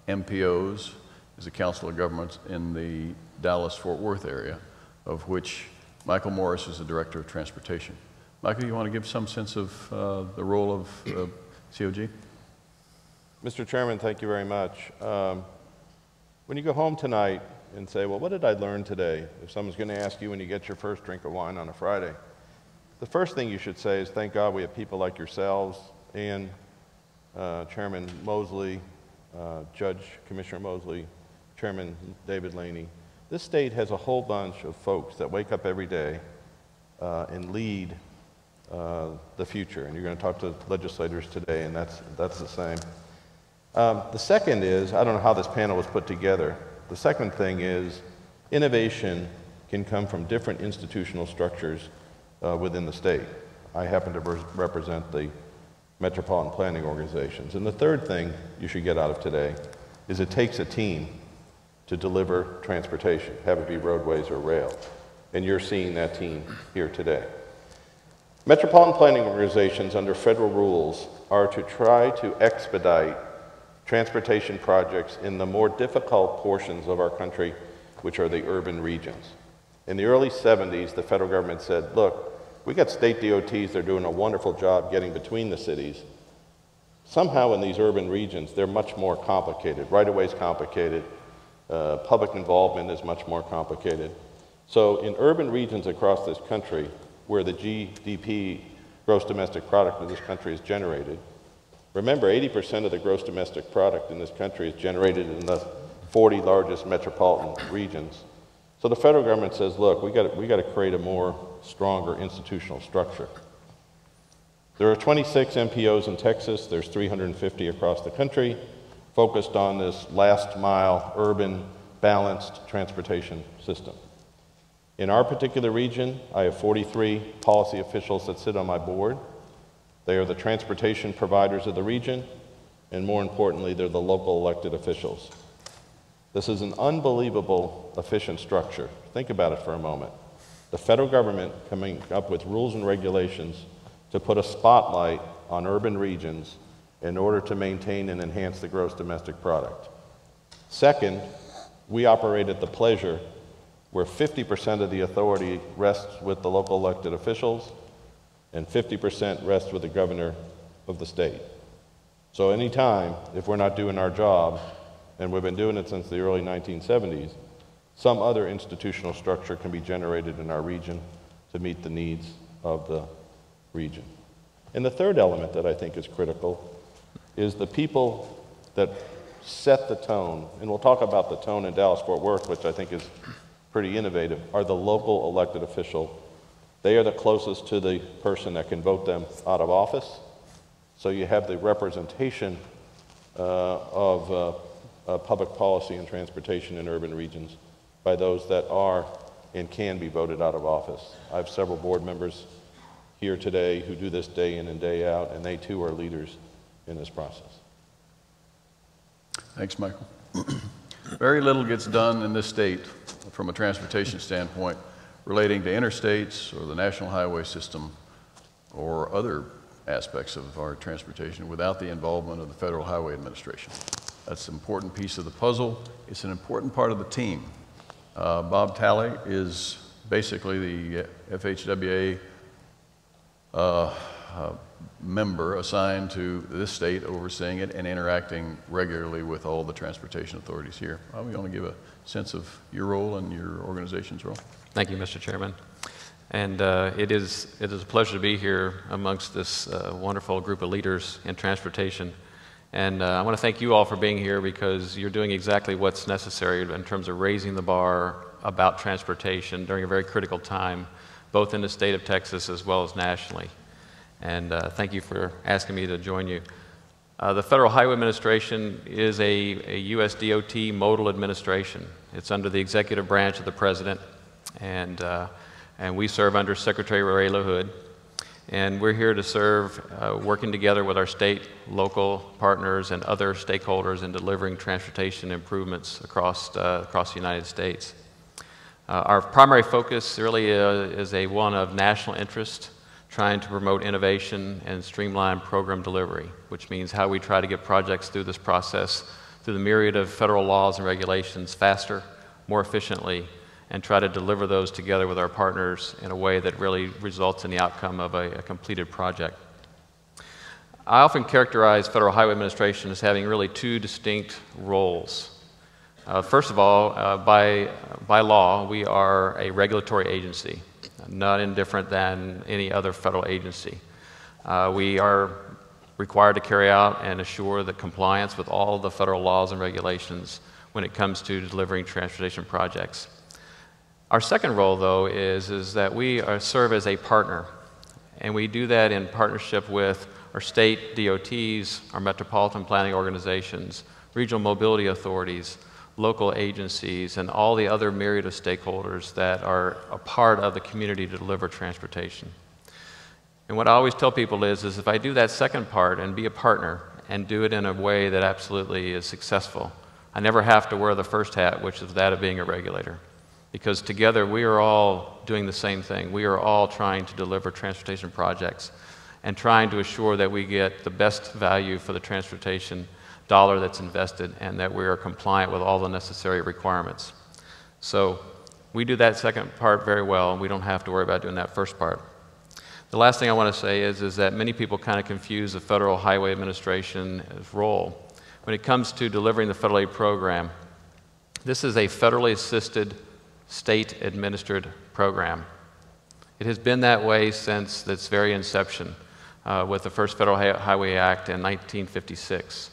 MPOs is the Council of Governments in the Dallas-Fort Worth area, of which Michael Morris is the Director of Transportation. Michael, you want to give some sense of the role of COG? Mr. Chairman, thank you very much. When you go home tonight and say, well, what did I learn today? If someone's going to ask you when you get your first drink of wine on a Friday, the first thing you should say is, thank God we have people like yourselves and Chairman Mosley, Judge Commissioner Mosley, Chairman David Laney. This state has a whole bunch of folks that wake up every day and lead the future, and you're going to talk to legislators today, and that's the same. The second is, I don't know how this panel was put together. The second thing is, innovation can come from different institutional structures within the state. I happen to represent the metropolitan planning organizations. And the third thing you should get out of today is it takes a team to deliver transportation, have it be roadways or rail. And you're seeing that team here today. Metropolitan planning organizations under federal rules are to try to expedite transportation projects in the more difficult portions of our country, which are the urban regions. In the early 70s, the federal government said, look, we got state DOTs, they're doing a wonderful job getting between the cities. Somehow in these urban regions, they're much more complicated. Right-of-way is complicated. Public involvement is much more complicated. So in urban regions across this country, where the GDP, gross domestic product of this country is generated, remember 80% of the gross domestic product in this country is generated in the 40 largest metropolitan regions. So the federal government says, look, we got to create a more stronger institutional structure. There are 26 MPOs in Texas. There's 350 across the country, focused on this last mile, urban, balanced transportation system. In our particular region, I have 43 policy officials that sit on my board. They are the transportation providers of the region, and more importantly, they're the local elected officials. This is an unbelievable efficient structure. Think about it for a moment. The federal government coming up with rules and regulations to put a spotlight on urban regions in order to maintain and enhance the gross domestic product. Second, we operate at the pleasure where 50% of the authority rests with the local elected officials and 50% rests with the governor of the state. So anytime, if we're not doing our job, and we've been doing it since the early 1970s, some other institutional structure can be generated in our region to meet the needs of the region. And the third element that I think is critical is the people that set the tone, and we'll talk about the tone in Dallas-Fort Worth, which I think is pretty innovative, are the local elected official. They are the closest to the person that can vote them out of office. So you have the representation of public policy and transportation in urban regions by those that are and can be voted out of office. I have several board members here today who do this day in and day out, and they too are leaders in this process. Thanks, Michael. Very little gets done in this state from a transportation standpoint relating to interstates or the national highway system or other aspects of our transportation without the involvement of the Federal Highway Administration. That's an important piece of the puzzle. It's an important part of the team. Bob Talley is basically the FHWA member assigned to this state, overseeing it and interacting regularly with all the transportation authorities here. We want to give a sense of your role and your organization's role. Thank you, Mr. Chairman. And it is a pleasure to be here amongst this wonderful group of leaders in transportation. And I want to thank you all for being here because you're doing exactly what's necessary in terms of raising the bar about transportation during a very critical time, both in the state of Texas as well as nationally. And thank you for asking me to join you. The Federal Highway Administration is a U.S. DOT modal administration. It's under the executive branch of the President, and we serve under Secretary Ray LaHood. And we're here to serve, working together with our state, local partners, and other stakeholders in delivering transportation improvements across the United States. Our primary focus really is one of national interest, trying to promote innovation and streamline program delivery, which means how we try to get projects through this process, through the myriad of federal laws and regulations faster, more efficiently, and try to deliver those together with our partners in a way that really results in the outcome of a completed project. I often characterize Federal Highway Administration as having really two distinct roles. First of all, by law, we are a regulatory agency, not indifferent than any other federal agency. We are required to carry out and assure the compliance with all of the federal laws and regulations when it comes to delivering transportation projects. Our second role, though, is that we serve as a partner, and we do that in partnership with our state DOTs, our metropolitan planning organizations, regional mobility authorities, local agencies, and all the other myriad of stakeholders that are a part of the community to deliver transportation. And what I always tell people is if I do that second part and be a partner and do it in a way that absolutely is successful, I never have to wear the first hat, which is that of being a regulator. Because together we are all doing the same thing. We are all trying to deliver transportation projects. and trying to assure that we get the best value for the transportation dollar that's invested and that we are compliant with all the necessary requirements. So we do that second part very well, and we don't have to worry about doing that first part. The last thing I want to say is that many people kind of confuse the Federal Highway Administration's role. When it comes to delivering the federal aid program, this is a federally assisted, state-administered program. It has been that way since its very inception with the first Federal Highway Act in 1956.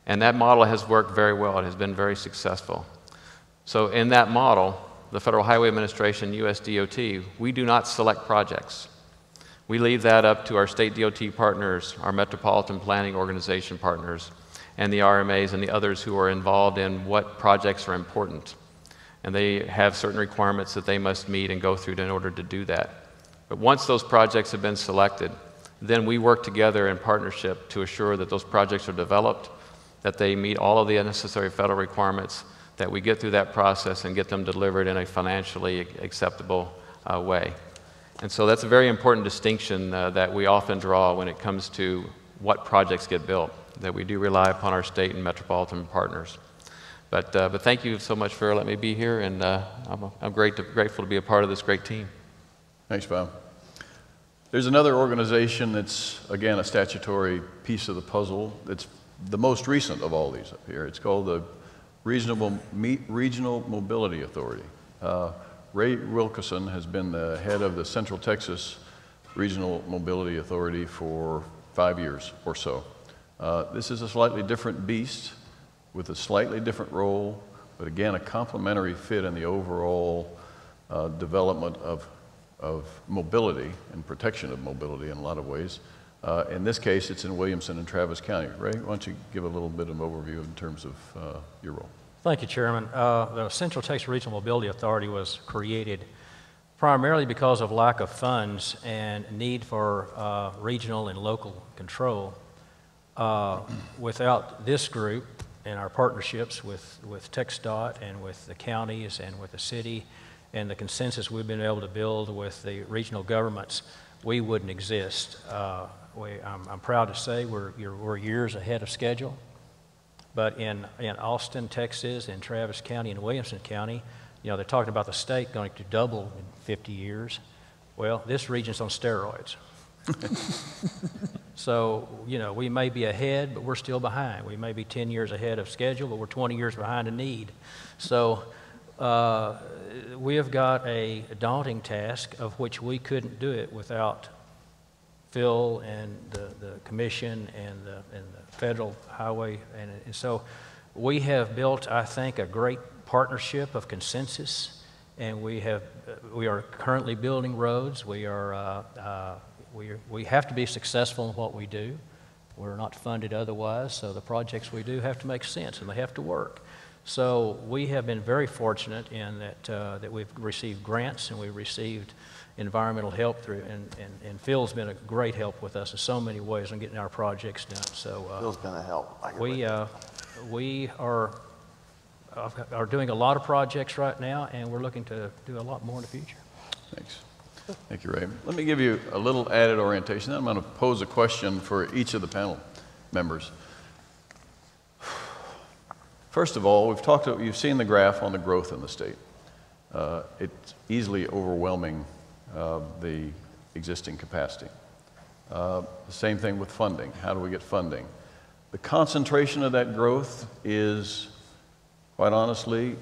And that model has worked very well. It has been very successful. So in that model, the Federal Highway Administration, US DOT, we do not select projects. We leave that up to our state DOT partners, our Metropolitan Planning Organization partners, and the RMAs and the others who are involved in what projects are important. And they have certain requirements that they must meet and go through in order to do that. But once those projects have been selected, then we work together in partnership to assure that those projects are developed, that they meet all of the necessary federal requirements, that we get through that process and get them delivered in a financially acceptable way. And so that's a very important distinction that we often draw when it comes to what projects get built, that we do rely upon our state and metropolitan partners. But thank you so much for letting me be here, and I'm grateful to be a part of this great team. Thanks, Bob. There's another organization that's, again, a statutory piece of the puzzle. It's the most recent of all these up here. It's called the Regional Mobility Authority. Ray Wilkerson has been the head of the Central Texas Regional Mobility Authority for 5 years or so. This is a slightly different beast with a slightly different role, but again, a complementary fit in the overall development of mobility and protection of mobility in a lot of ways. In this case, it's in Williamson and Travis County. Ray, why don't you give a little bit of an overview in terms of your role? Thank you, Chairman. The Central Texas Regional Mobility Authority was created primarily because of lack of funds and need for regional and local control. Without this group and our partnerships with TxDOT and with the counties and with the city and the consensus we've been able to build with the regional governments, we wouldn't exist. I'm proud to say we're years ahead of schedule. But in Austin, Texas, in Travis County, and Williamson County, you know, they're talking about the state going to double in 50 years. Well, this region's on steroids. So, you know, we may be ahead, but we're still behind. We may be 10 years ahead of schedule, but we're 20 years behind in need. So we have got a daunting task of which we couldn't do it without Phil and the commission and the federal highway. And so we have built, I think, a great partnership of consensus, and we are currently building roads. We have to be successful in what we do. We're not funded otherwise, so the projects we do have to make sense and they have to work. So we have been very fortunate in that we've received grants and we've received environmental help through, and Phil's been a great help with us in so many ways on getting our projects done. So Phil's been a help. We are doing a lot of projects right now, and we're looking to do a lot more in the future. Thanks. Thank you, Ray. Let me give you a little added orientation. Then I'm going to pose a question for each of the panel members. First of all, you've seen the graph on the growth in the state. It's easily overwhelming the existing capacity. The same thing with funding. How do we get funding? The concentration of that growth is, quite honestly,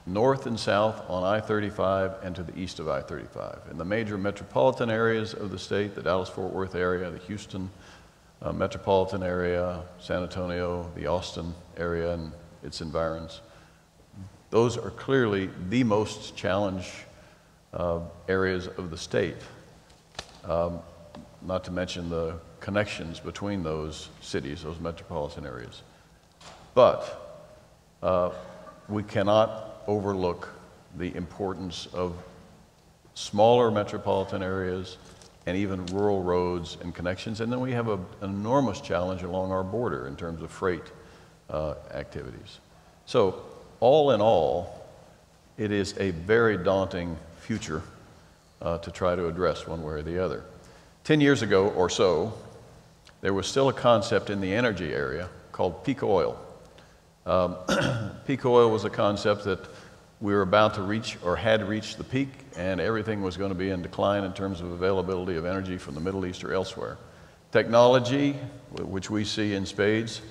north and south on I-35 and to the east of I-35. In the major metropolitan areas of the state, the Dallas-Fort Worth area, the Houston metropolitan area, San Antonio, the Austin area and its environs, those are clearly the most challenged areas of the state, not to mention the connections between those cities, those metropolitan areas. But we cannot overlook the importance of smaller metropolitan areas and even rural roads and connections. And then we have an enormous challenge along our border in terms of freight activities. So all in all, it is a very daunting future to try to address one way or the other. 10 years ago or so, there was still a concept in the energy area called peak oil. Peak oil was a concept that we were about to reach or had reached the peak, and everything was going to be in decline in terms of availability of energy from the Middle East or elsewhere. Technology, which we see in spades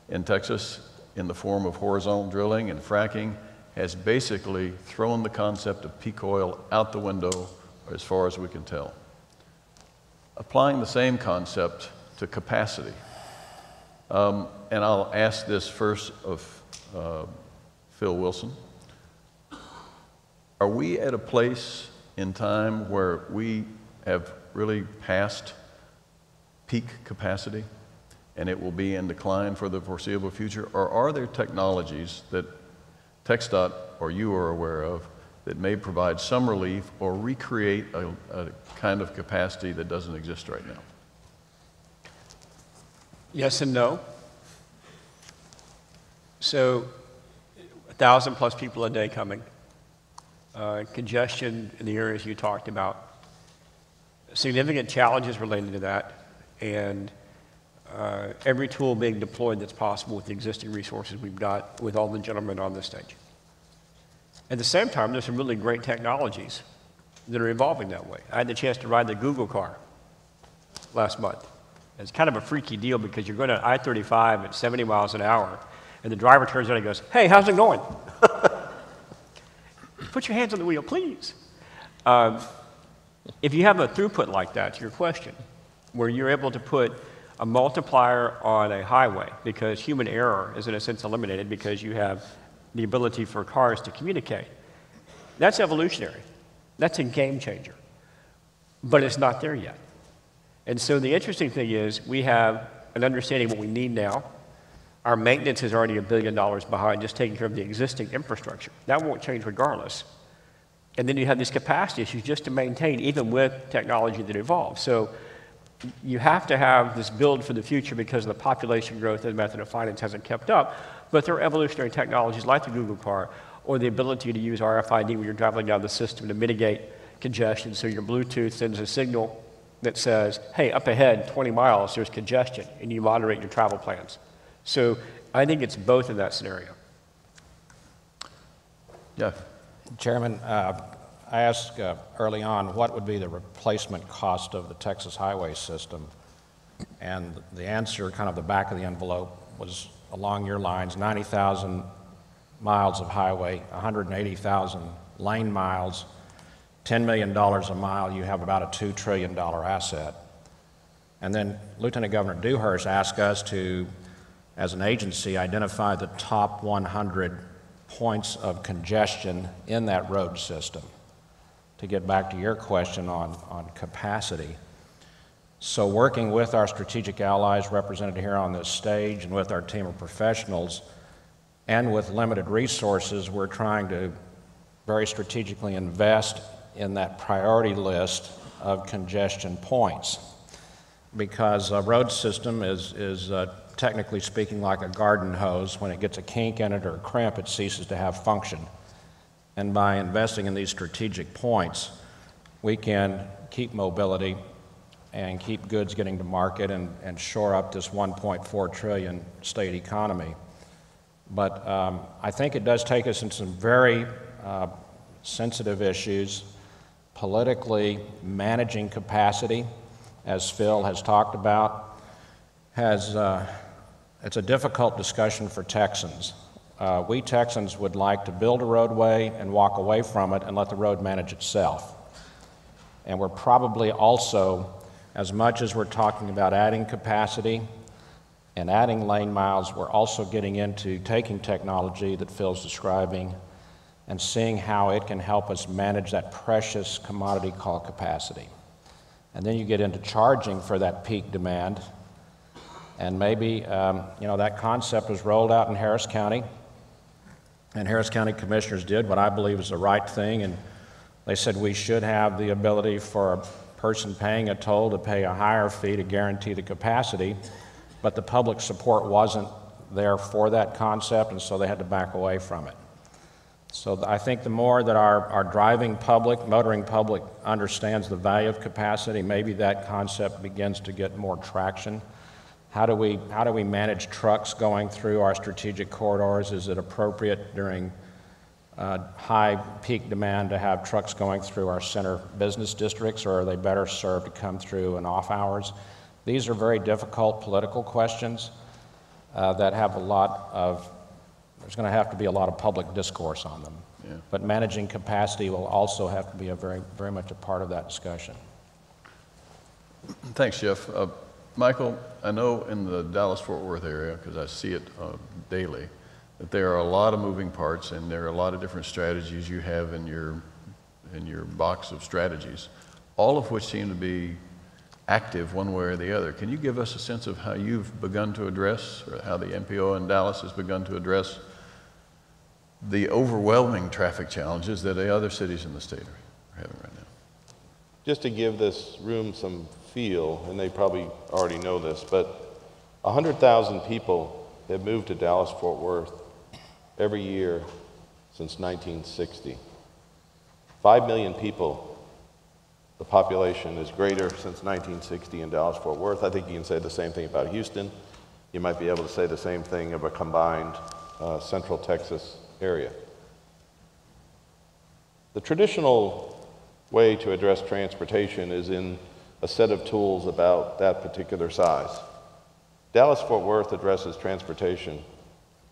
in Texas in the form of horizontal drilling and fracking, has basically thrown the concept of peak oil out the window as far as we can tell. Applying the same concept to capacity. And I'll ask this first of Phil Wilson. Are we at a place in time where we have really passed peak capacity and it will be in decline for the foreseeable future? Or are there technologies that TxDOT or you are aware of that may provide some relief or recreate a kind of capacity that doesn't exist right now? Yes and no. So 1,000 plus people a day coming. Congestion in the areas you talked about. Significant challenges related to that, and every tool being deployed that's possible with the existing resources we've got with all the gentlemen on this stage. At the same time, there's some really great technologies that are evolving that way. I had the chance to ride the Google car last month. It's kind of a freaky deal because you're going to I-35 at 70 miles an hour, and the driver turns around and goes, "Hey, how's it going?" Put your hands on the wheel, please. If you have a throughput like that, to your question, where you're able to put a multiplier on a highway because human error is in a sense eliminated because you have the ability for cars to communicate, that's evolutionary. That's a game changer. But it's not there yet. And so the interesting thing is we have an understanding of what we need now. Our maintenance is already $1 billion behind just taking care of the existing infrastructure. That won't change regardless. And then you have these capacity issues just to maintain, even with technology that evolves. So you have to have this build for the future because of the population growth and the method of finance hasn't kept up. But there are evolutionary technologies like the Google car or the ability to use RFID when you're traveling down the system to mitigate congestion. So your Bluetooth sends a signal that says, hey, up ahead, 20 miles, there's congestion, and you moderate your travel plans. So I think it's both in that scenario. Jeff. Chairman, I asked early on what would be the replacement cost of the Texas highway system, and the answer, kind of the back of the envelope, was along your lines: 90,000 miles of highway, 180,000 lane miles, $10 million a mile. You have about a $2 trillion asset. And then Lieutenant Governor Dewhurst asked us to, as an agency, identify the top 100 points of congestion in that road system. To get back to your question on capacity. So working with our strategic allies represented here on this stage and with our team of professionals and with limited resources, we're trying to very strategically invest in that priority list of congestion points, because a road system is technically speaking like a garden hose. When it gets a kink in it or a crimp, it ceases to have function. And by investing in these strategic points, we can keep mobility and keep goods getting to market and shore up this 1.4 trillion state economy. But I think it does take us into some very sensitive issues. Politically, managing capacity, as Phil has talked about, it's a difficult discussion for Texans. We Texans would like to build a roadway and walk away from it and let the road manage itself. And we're probably also, as much as we're talking about adding capacity and adding lane miles, we're also getting into taking technology that Phil's describing and seeing how it can help us manage that precious commodity called capacity. And then you get into charging for that peak demand. And maybe, that concept was rolled out in Harris County. And Harris County commissioners did what I believe is the right thing. And they said we should have the ability for a person paying a toll to pay a higher fee to guarantee the capacity. But the public support wasn't there for that concept, and so they had to back away from it. So I think the more that our driving public, motoring public understands the value of capacity, maybe that concept begins to get more traction. How do we manage trucks going through our strategic corridors? Is it appropriate during high peak demand to have trucks going through our center business districts, or are they better served to come through in off hours? These are very difficult political questions that have there's going to have to be a lot of public discourse on them. Yeah. But managing capacity will also have to be very much a part of that discussion. Thanks, Jeff. Michael, I know in the Dallas-Fort Worth area, because I see it daily, that there are a lot of moving parts and there are a lot of different strategies you have in your box of strategies, all of which seem to be active one way or the other. Can you give us a sense of how you've begun to address, or how the MPO in Dallas has begun to address the overwhelming traffic challenges that the other cities in the state are having right now? Just to give this room some feel, and they probably already know this, but 100,000 people have moved to Dallas-Fort Worth every year since 1960. 5 million people, the population is greater since 1960 in Dallas-Fort Worth. I think you can say the same thing about Houston. You might be able to say the same thing of a combined Central Texas area. The traditional way to address transportation is in a set of tools about that particular size. Dallas-Fort Worth addresses transportation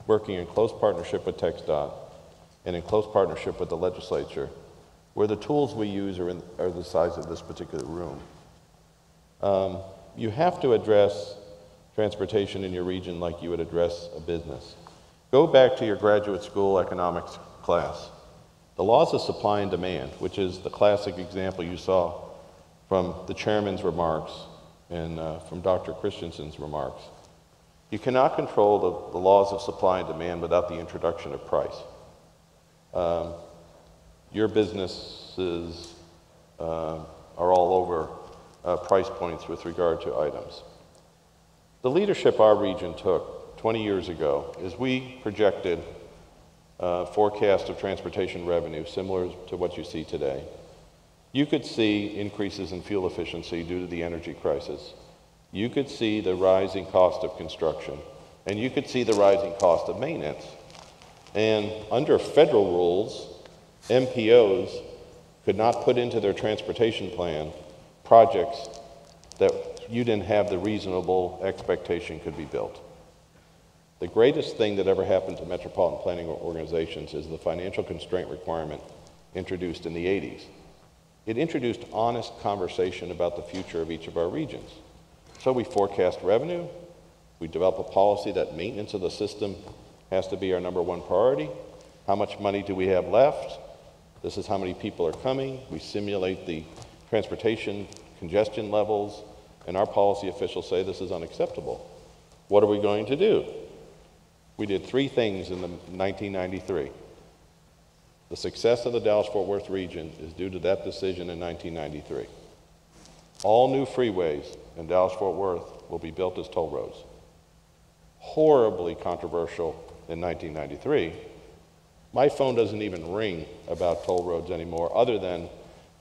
working in close partnership with TxDOT and in close partnership with the legislature, where the tools we use are the size of this particular room. You have to address transportation in your region like you would address a business. Go back to your graduate school economics class. The laws of supply and demand, which is the classic example you saw from the chairman's remarks and from Dr. Christensen's remarks. You cannot control the laws of supply and demand without the introduction of price. Your businesses are all over price points with regard to items. The leadership our region took 20 years ago is we projected a forecast of transportation revenue similar to what you see today. You could see increases in fuel efficiency due to the energy crisis. You could see the rising cost of construction, and you could see the rising cost of maintenance. And under federal rules, MPOs could not put into their transportation plan projects that you didn't have the reasonable expectation could be built. The greatest thing that ever happened to metropolitan planning organizations is the financial constraint requirement introduced in the 80s. It introduced honest conversation about the future of each of our regions. So we forecast revenue, we develop a policy that maintenance of the system has to be our #1 priority. How much money do we have left? This is how many people are coming. We simulate the transportation congestion levels, and our policy officials say this is unacceptable. What are we going to do? We did 3 things in 1993. The success of the Dallas-Fort Worth region is due to that decision in 1993. All new freeways in Dallas-Fort Worth will be built as toll roads. Horribly controversial in 1993. My phone doesn't even ring about toll roads anymore, other than,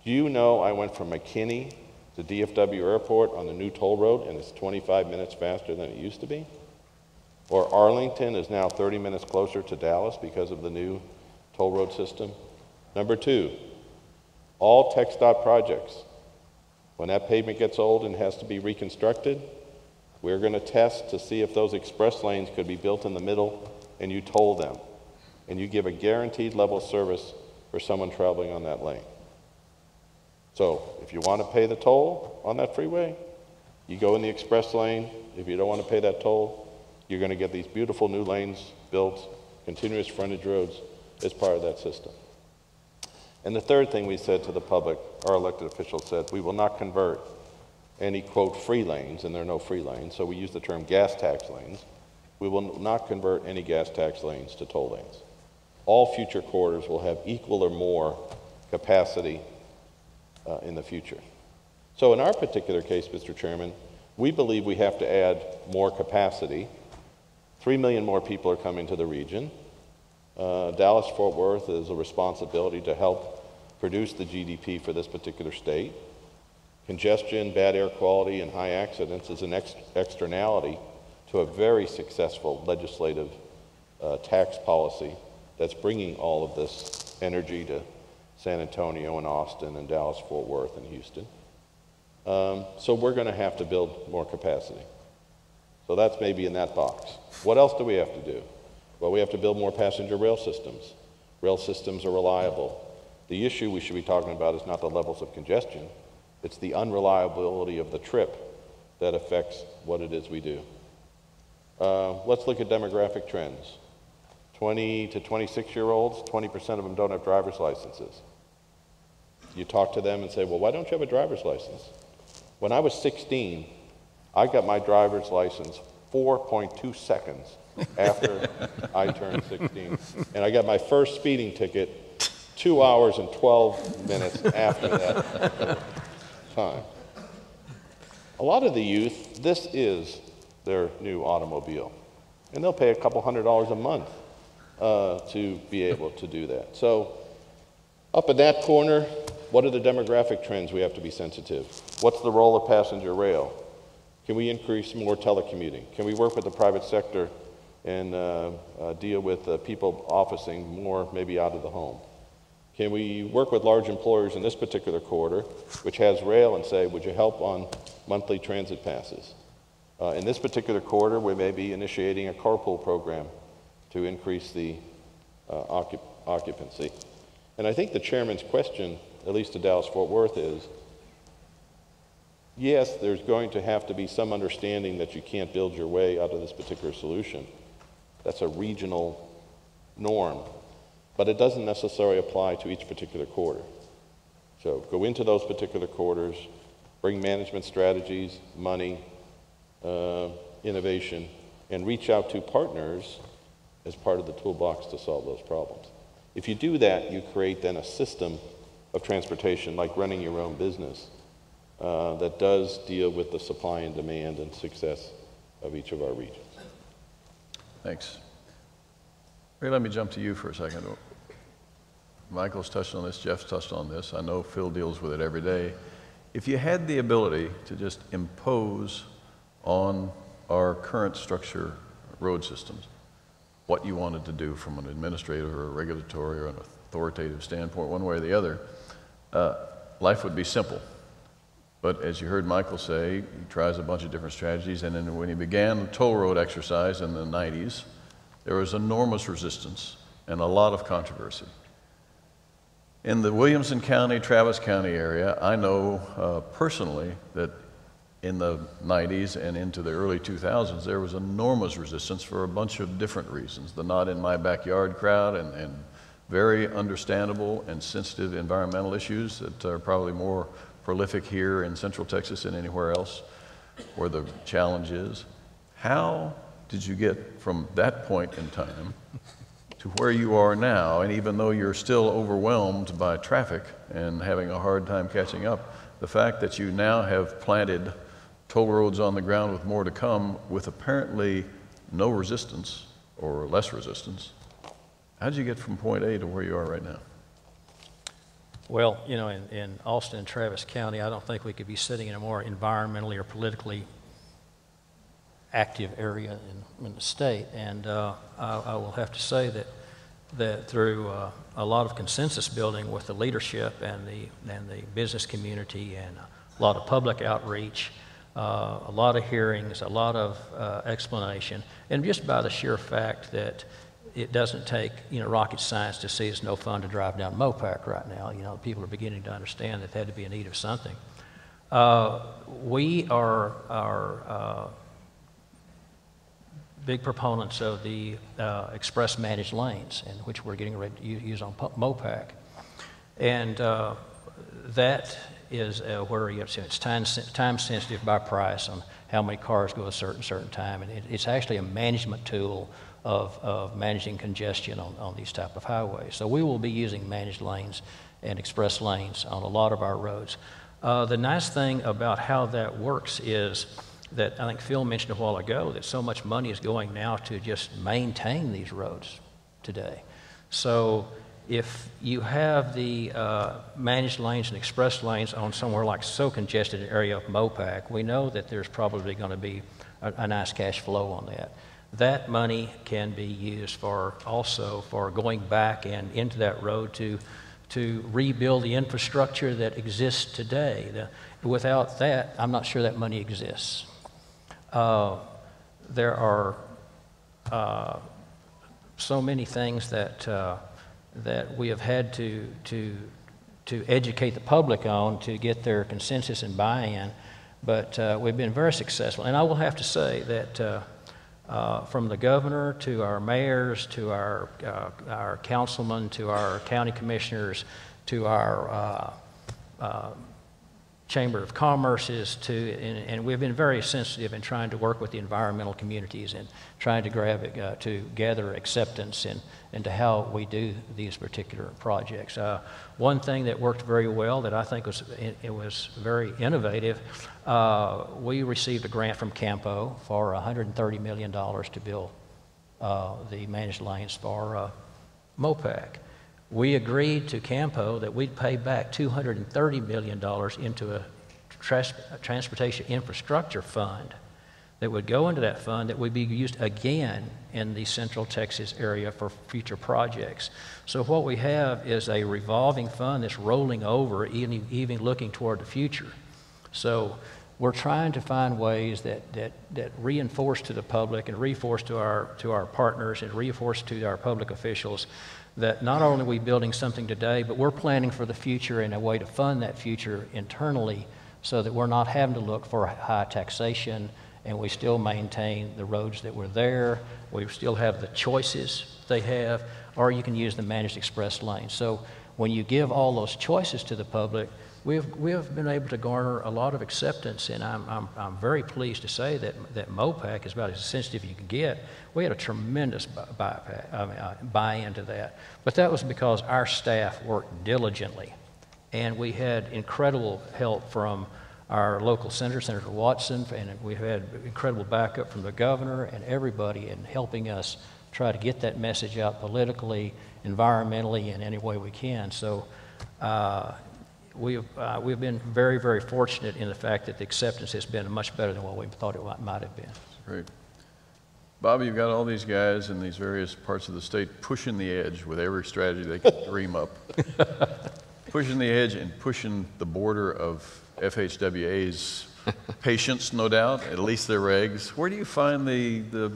do you know I went from McKinney to DFW Airport on the new toll road and it's 25 minutes faster than it used to be? Or Arlington is now 30 minutes closer to Dallas because of the new toll road system. Number 2, all TxDOT projects, when that pavement gets old and has to be reconstructed, we're going to test to see if those express lanes could be built in the middle, and you toll them. And you give a guaranteed level of service for someone traveling on that lane. So if you want to pay the toll on that freeway, you go in the express lane. If you don't want to pay that toll, you're going to get these beautiful new lanes built, continuous frontage roads, as part of that system. And the third thing we said to the public, our elected officials said, we will not convert any, quote, free lanes, and there are no free lanes, so we use the term gas tax lanes. We will not convert any gas tax lanes to toll lanes. All future corridors will have equal or more capacity in the future. So in our particular case, Mr. Chairman, we believe we have to add more capacity. 3 million more people are coming to the region. Dallas-Fort Worth is a responsibility to help produce the GDP for this particular state. Congestion, bad air quality, and high accidents is an externality to a very successful legislative tax policy that's bringing all of this energy to San Antonio and Austin and Dallas-Fort Worth and Houston. So we're going to have to build more capacity. So that's maybe in that box. What else do we have to do? Well, we have to build more passenger rail systems. Rail systems are reliable. The issue we should be talking about is not the levels of congestion, it's the unreliability of the trip that affects what it is we do. Let's look at demographic trends. 20 to 26-year-olds, 20% of them don't have driver's licenses. You talk to them and say, well, why don't you have a driver's license? When I was 16, I got my driver's license 4.2 seconds after I turned 16. And I got my first speeding ticket 2 hours and 12 minutes after that time. A lot of the youth, this is their new automobile. And they'll pay a couple $100s a month to be able to do that. So up in that corner, what are the demographic trends we have to be sensitive? What's the role of passenger rail? Can we increase more telecommuting? Can we work with the private sector and deal with people officing more maybe out of the home? Can we work with large employers in this particular corridor, which has rail, and say, would you help on monthly transit passes? In this particular corridor, we may be initiating a carpool program to increase the occupancy. And I think the chairman's question, at least to Dallas-Fort Worth, is, yes, there's going to have to be some understanding that you can't build your way out of this particular solution. That's a regional norm, but it doesn't necessarily apply to each particular corridor. So go into those particular corridors, bring management strategies, money, innovation, and reach out to partners as part of the toolbox to solve those problems. If you do that, you create then a system of transportation, like running your own business, that does deal with the supply and demand and success of each of our regions. Thanks. Ray, let me jump to you for a second. Michael's touched on this, Jeff's touched on this. I know Phil deals with it every day. If you had the ability to just impose on our current structure road systems what you wanted to do from an administrative or a regulatory or an authoritative standpoint, one way or the other, life would be simple. But as you heard Michael say, he tries a bunch of different strategies, and then when he began the toll road exercise in the 90s, there was enormous resistance and a lot of controversy. In the Williamson County, Travis County area, I know personally that in the 90s and into the early 2000s, there was enormous resistance for a bunch of different reasons. The not in my backyard crowd and very understandable and sensitive environmental issues that are probably more prolific here in Central Texas than anywhere else where the challenge is. How did you get from that point in time to where you are now? And even though you're still overwhelmed by traffic and having a hard time catching up, the fact that you now have planted toll roads on the ground with more to come with apparently no resistance or less resistance, how did you get from point A to where you are right now? Well, you know, in Austin and Travis County, I don't think we could be sitting in a more environmentally or politically active area in the state. And I will have to say that through a lot of consensus building with the leadership and the business community and a lot of public outreach, a lot of hearings, a lot of explanation, and just by the sheer fact that it doesn't take, you know, rocket science to see it's no fun to drive down Mopac right now. You know, people are beginning to understand that they had to be in need of something. We are big proponents of the express managed lanes, in which we're getting ready to use on Mopac. And that is where you have to, it's time sensitive by price on how many cars go a certain time. And it's actually a management tool of managing congestion on these type of highways. So we will be using managed lanes and express lanes on a lot of our roads. The nice thing about how that works is that I think Phil mentioned a while ago that so much money is going now to just maintain these roads today. So if you have the managed lanes and express lanes on somewhere like so congested an area of Mopac, we know that there's probably going to be a nice cash flow on that. That money can be used for also for going back and into that road to rebuild the infrastructure that exists today. Without that, I'm not sure that money exists. There are so many things that we have had to educate the public on to get their consensus and buy-in, but we've been very successful. And I will have to say that from the governor to our mayors to our councilmen to our county commissioners to our Chamber of Commerce's and we've been very sensitive in trying to work with the environmental communities and trying to gather acceptance into how we do these particular projects. One thing that worked very well that I think was very innovative, we received a grant from Campo for $130 million to build the managed lanes for Mopac. We agreed to Campo that we'd pay back $230 million into a transportation infrastructure fund that would go into that fund that would be used again in the Central Texas area for future projects. So what we have is a revolving fund that's rolling over, even looking toward the future. So we're trying to find ways that reinforce to the public and reinforce to our partners and reinforce to our public officials that not only are we building something today, but we're planning for the future and a way to fund that future internally so that we're not having to look for high taxation and we still maintain the roads that were there. We still have the choices they have, or you can use the managed express lane. So when you give all those choices to the public, we have been able to garner a lot of acceptance, and I'm very pleased to say that Mopac is about as sensitive as you can get. We had a tremendous buy-in to that, but that was because our staff worked diligently, and we had incredible help from our local senator, Senator Watson, and we had incredible backup from the governor and everybody in helping us try to get that message out politically, environmentally, in any way we can. So. We've been very, very fortunate in the fact that the acceptance has been much better than what we thought it might have been. Great. Bobby, you've got all these guys in these various parts of the state pushing the edge with every strategy they can dream up. Pushing the edge and pushing the border of FHWA's patience, no doubt, at least their regs. Where do you find the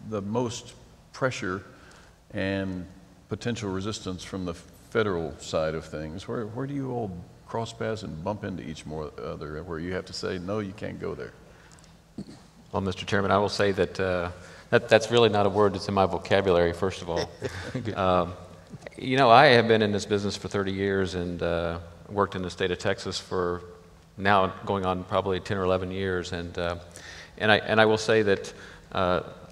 most pressure and potential resistance from the federal side of things? Where do you all cross paths and bump into each other where you have to say, no, you can't go there? Well, Mr. Chairman, I will say that, that's really not a word that's in my vocabulary, first of all. You know, I have been in this business for 30 years and worked in the state of Texas for now going on probably 10 or 11 years. And I will say that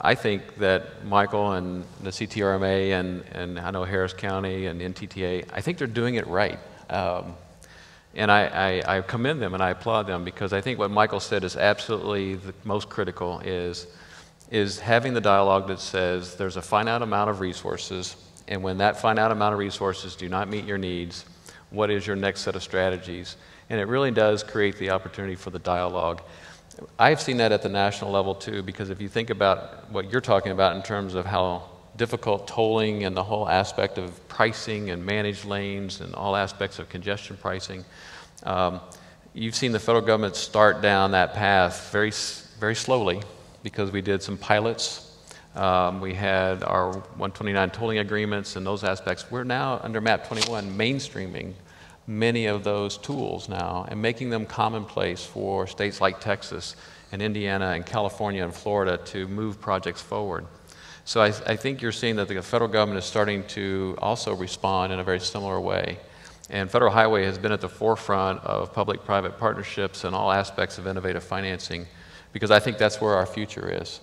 I think that Michael and the CTRMA and I know Harris County and NTTA, I think they're doing it right. And I commend them and I applaud them because I think what Michael said is absolutely the most critical is having the dialogue that says there's a finite amount of resources, and when that finite amount of resources do not meet your needs, what is your next set of strategies? And it really does create the opportunity for the dialogue. I've seen that at the national level too, because if you think about what you're talking about in terms of how difficult tolling and the whole aspect of pricing and managed lanes and all aspects of congestion pricing, you've seen the federal government start down that path very, very slowly because we did some pilots. We had our 129 tolling agreements and those aspects. We're now under MAP 21 mainstreaming many of those tools now and making them commonplace for states like Texas and Indiana and California and Florida to move projects forward. So I think you're seeing that the federal government is starting to also respond in a very similar way. And Federal Highway has been at the forefront of public-private partnerships and all aspects of innovative financing because I think that's where our future is.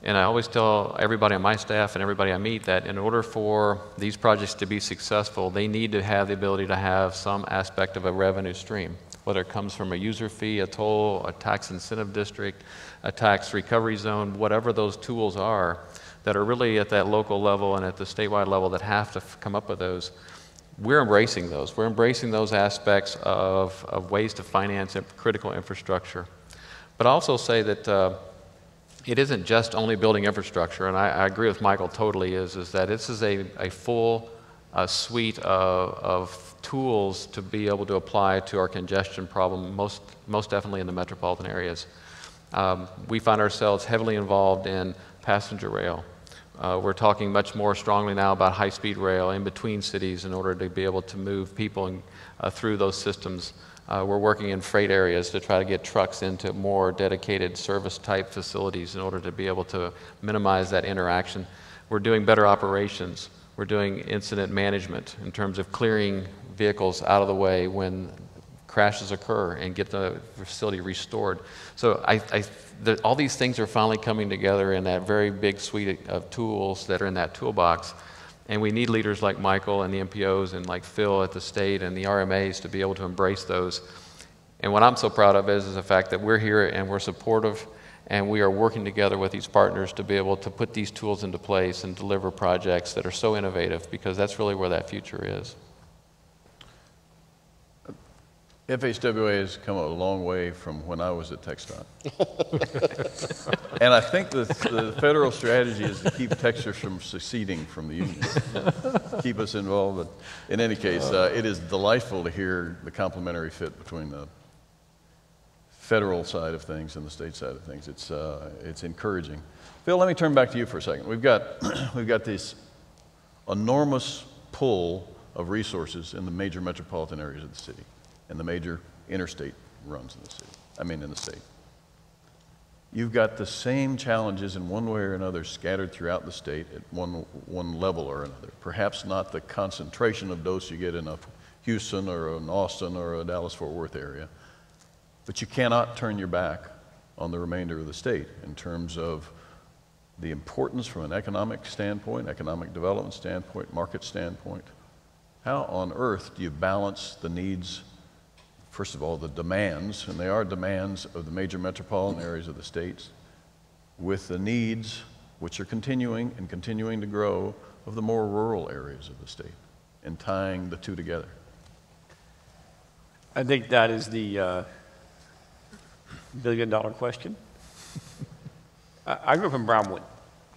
And I always tell everybody on my staff and everybody I meet that in order for these projects to be successful, they need to have the ability to have some aspect of a revenue stream, whether it comes from a user fee, a toll, a tax incentive district, a tax recovery zone, whatever those tools are. that are really at that local level and at the statewide level that have to come up with those. We're embracing those. We're embracing those aspects of ways to finance critical infrastructure. But I also say that it isn't just only building infrastructure, and I agree with Michael totally, is that this is a full suite of tools to be able to apply to our congestion problem, most definitely in the metropolitan areas. We find ourselves heavily involved in passenger rail. We're talking much more strongly now about high-speed rail in between cities in order to be able to move people through those systems. We're working in freight areas to try to get trucks into more dedicated service-type facilities in order to be able to minimize that interaction. We're doing better operations. We're doing incident management in terms of clearing vehicles out of the way when crashes occur and get the facility restored. So all these things are finally coming together in that very big suite of tools that are in that toolbox. And we need leaders like Michael and the MPOs and like Phil at the state and the RMAs to be able to embrace those. And what I'm so proud of is the fact that we're here and we're supportive and we are working together with these partners to be able to put these tools into place and deliver projects that are so innovative, because that's really where that future is. FHWA has come a long way from when I was at TxDOT. And I think the federal strategy is to keep Texas from seceding from the union, keep us involved. But in any case, it is delightful to hear the complementary fit between the federal side of things and the state side of things. It's encouraging. Phil, let me turn back to you for a second. We've got this enormous pool of resources in the major metropolitan areas of the city and the major interstate runs in the city, in the state. You've got the same challenges in one way or another scattered throughout the state at one level or another. Perhaps not the concentration of dose you get in a Houston or an Austin or a Dallas-Fort Worth area, but you cannot turn your back on the remainder of the state in terms of the importance from an economic standpoint, economic development standpoint, market standpoint. How on earth do you balance the needs, first of all, the demands, and they are demands of the major metropolitan areas of the states, with the needs, which are continuing to grow, of the more rural areas of the state, and tying the two together? I think that is the billion-dollar question. I grew up in Brownwood,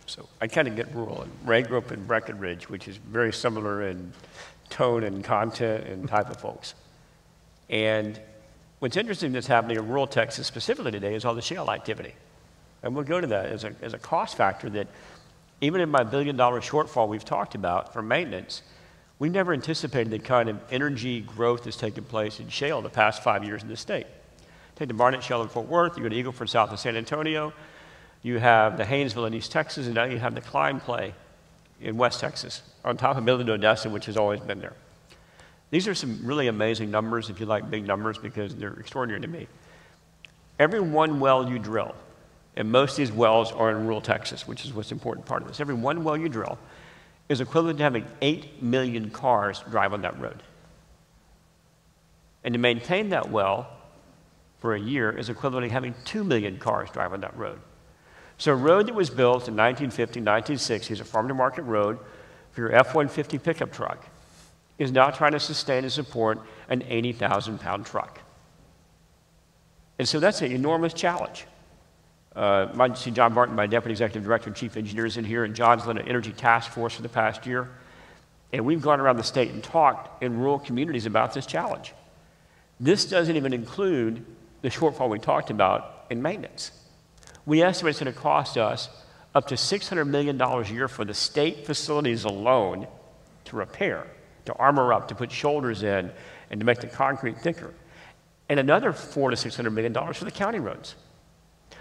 so I kind of get rural. And Ray grew up in Breckenridge, which is very similar in tone and content and type of folks. And what's interesting that's happening in rural Texas specifically today is all the shale activity. And we'll go to that as a cost factor that even in my billion-dollar shortfall we've talked about for maintenance, we never anticipated the kind of energy growth that's taken place in shale the past 5 years in the state. Take the Barnett Shale in Fort Worth, you go to Eagle Ford south of San Antonio, you have the Haynesville in East Texas, and now you have the Cline play in West Texas, on top of Midland, Odessa, which has always been there. These are some really amazing numbers, if you like big numbers, because they're extraordinary to me. Every one well you drill, and most of these wells are in rural Texas, which is what's important part of this. Every one well you drill is equivalent to having 8 million cars drive on that road. And to maintain that well for a year is equivalent to having 2 million cars drive on that road. So a road that was built in 1950, 1960 is a farm-to-market road for your F-150 pickup truck is now trying to sustain and support an 80,000-pound truck. And so that's an enormous challenge. I see John Barton, my Deputy Executive Director and Chief Engineer, is in here, and John's led an energy task force for the past year. And we've gone around the state and talked in rural communities about this challenge. This doesn't even include the shortfall we talked about in maintenance. We estimate it's going to cost us up to $600 million a year for the state facilities alone to repair, to armor up, to put shoulders in, and to make the concrete thicker. And another $400 to $600 million for the county roads.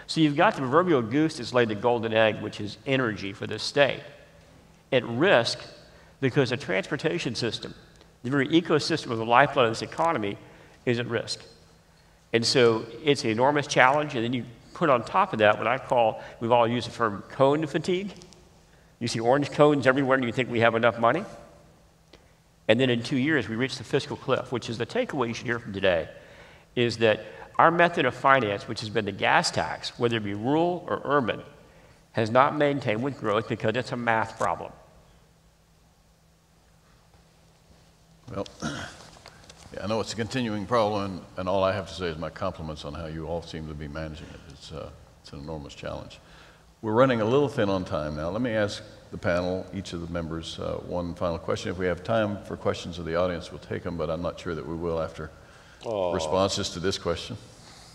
So you've got the proverbial goose that's laid the golden egg, which is energy for this state, at risk because the transportation system, the very ecosystem of the lifeblood of this economy, is at risk. And so it's an enormous challenge, and then you put on top of that what I call, we've all used the term cone fatigue. You see orange cones everywhere and you think we have enough money. And then in 2 years, we reach the fiscal cliff, which is the takeaway you should hear from today, is that our method of finance, which has been the gas tax, whether it be rural or urban, has not maintained with growth because it's a math problem. Well, yeah, I know it's a continuing problem, and all I have to say is my compliments on how you all seem to be managing it. It's an enormous challenge. We're running a little thin on time now. Let me ask the panel, each of the members, one final question. If we have time for questions of the audience, we'll take them, but I'm not sure that we will after responses to this question.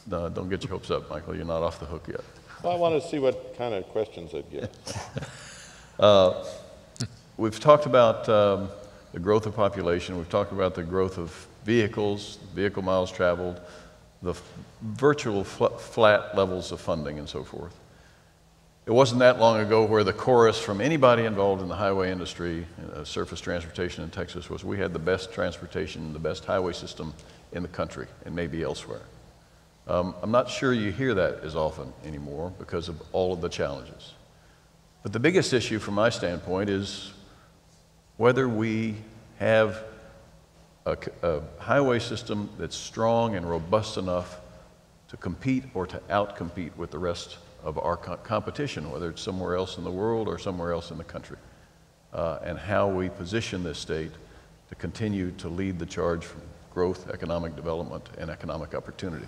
No, don't get your hopes up, Michael. You're not off the hook yet. Well, I want to see what kind of questions I'd get. We've talked about the growth of population. We've talked about the growth of vehicles, vehicle miles traveled, the virtual flat levels of funding and so forth. It wasn't that long ago where the chorus from anybody involved in the highway industry, surface transportation in Texas, was we had the best transportation, the best highway system in the country and maybe elsewhere. I'm not sure you hear that as often anymore because of all of the challenges. But the biggest issue from my standpoint is whether we have a highway system that's strong and robust enough to compete or to outcompete with the rest of our competition, whether it's somewhere else in the world or somewhere else in the country, and how we position this state to continue to lead the charge for growth, economic development, and economic opportunity,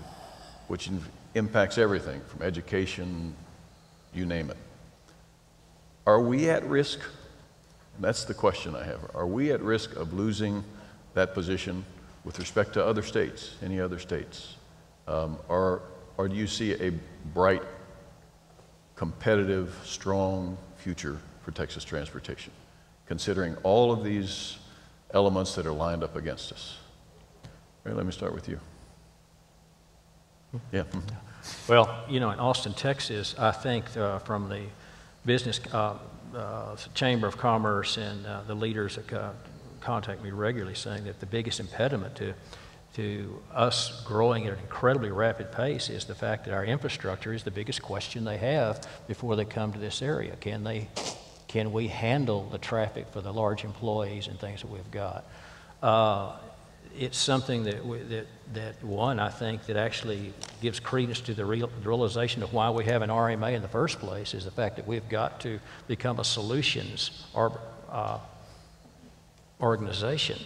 which impacts everything from education, you name it. Are we at risk? That's the question I have. Are we at risk of losing that position with respect to other states, any other states? Or do you see a bright, competitive, strong future for Texas transportation, considering all of these elements that are lined up against us? All right, let me start with you. Yeah. Well, you know, in Austin, Texas, I think from the business Chamber of Commerce and the leaders that contact me regularly saying that the biggest impediment to us growing at an incredibly rapid pace is the fact that our infrastructure is the biggest question they have before they come to this area. Can we handle the traffic for the large employees and things that we've got? It's something that one, I think, that actually gives credence to the realization of why we have an RMA in the first place is the fact that we've got to become a solutions organization.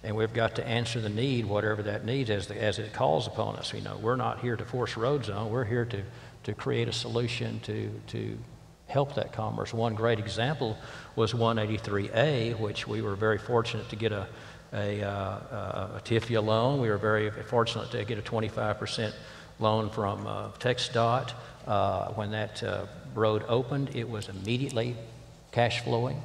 And we've got to answer the need, whatever that needs, as it calls upon us. You know, we're not here to force road zone. We're here to create a solution to help that commerce. One great example was 183A, which we were very fortunate to get a TIFIA loan. We were very fortunate to get a 25% loan from TxDOT. When that road opened, it was immediately cash flowing.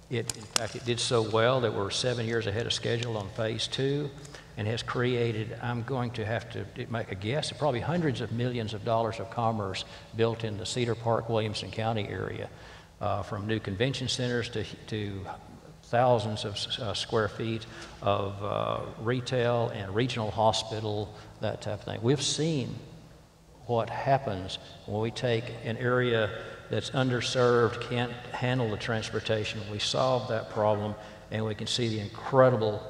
In fact, it did so well that we're 7 years ahead of schedule on phase 2 and has created, I'm going to have to make a guess, probably hundreds of millions of dollars of commerce built in the Cedar Park, Williamson County area, from new convention centers to thousands of square feet of retail and regional hospital, that type of thing. We've seen what happens when we take an area that's underserved, can't handle the transportation. We solve that problem, and we can see the incredible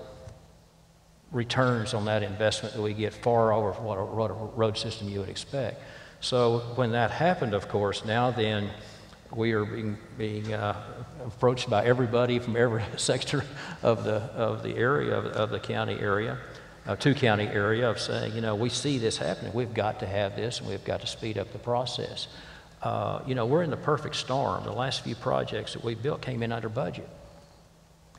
returns on that investment that we get far over what a road system you would expect. So when that happened, of course, now then we are being approached by everybody from every sector of the area, of the county area, two-county area, of saying, you know, we see this happening. We've got to have this, and we've got to speed up the process. You know, we're in the perfect storm. The last few projects that we built came in under budget.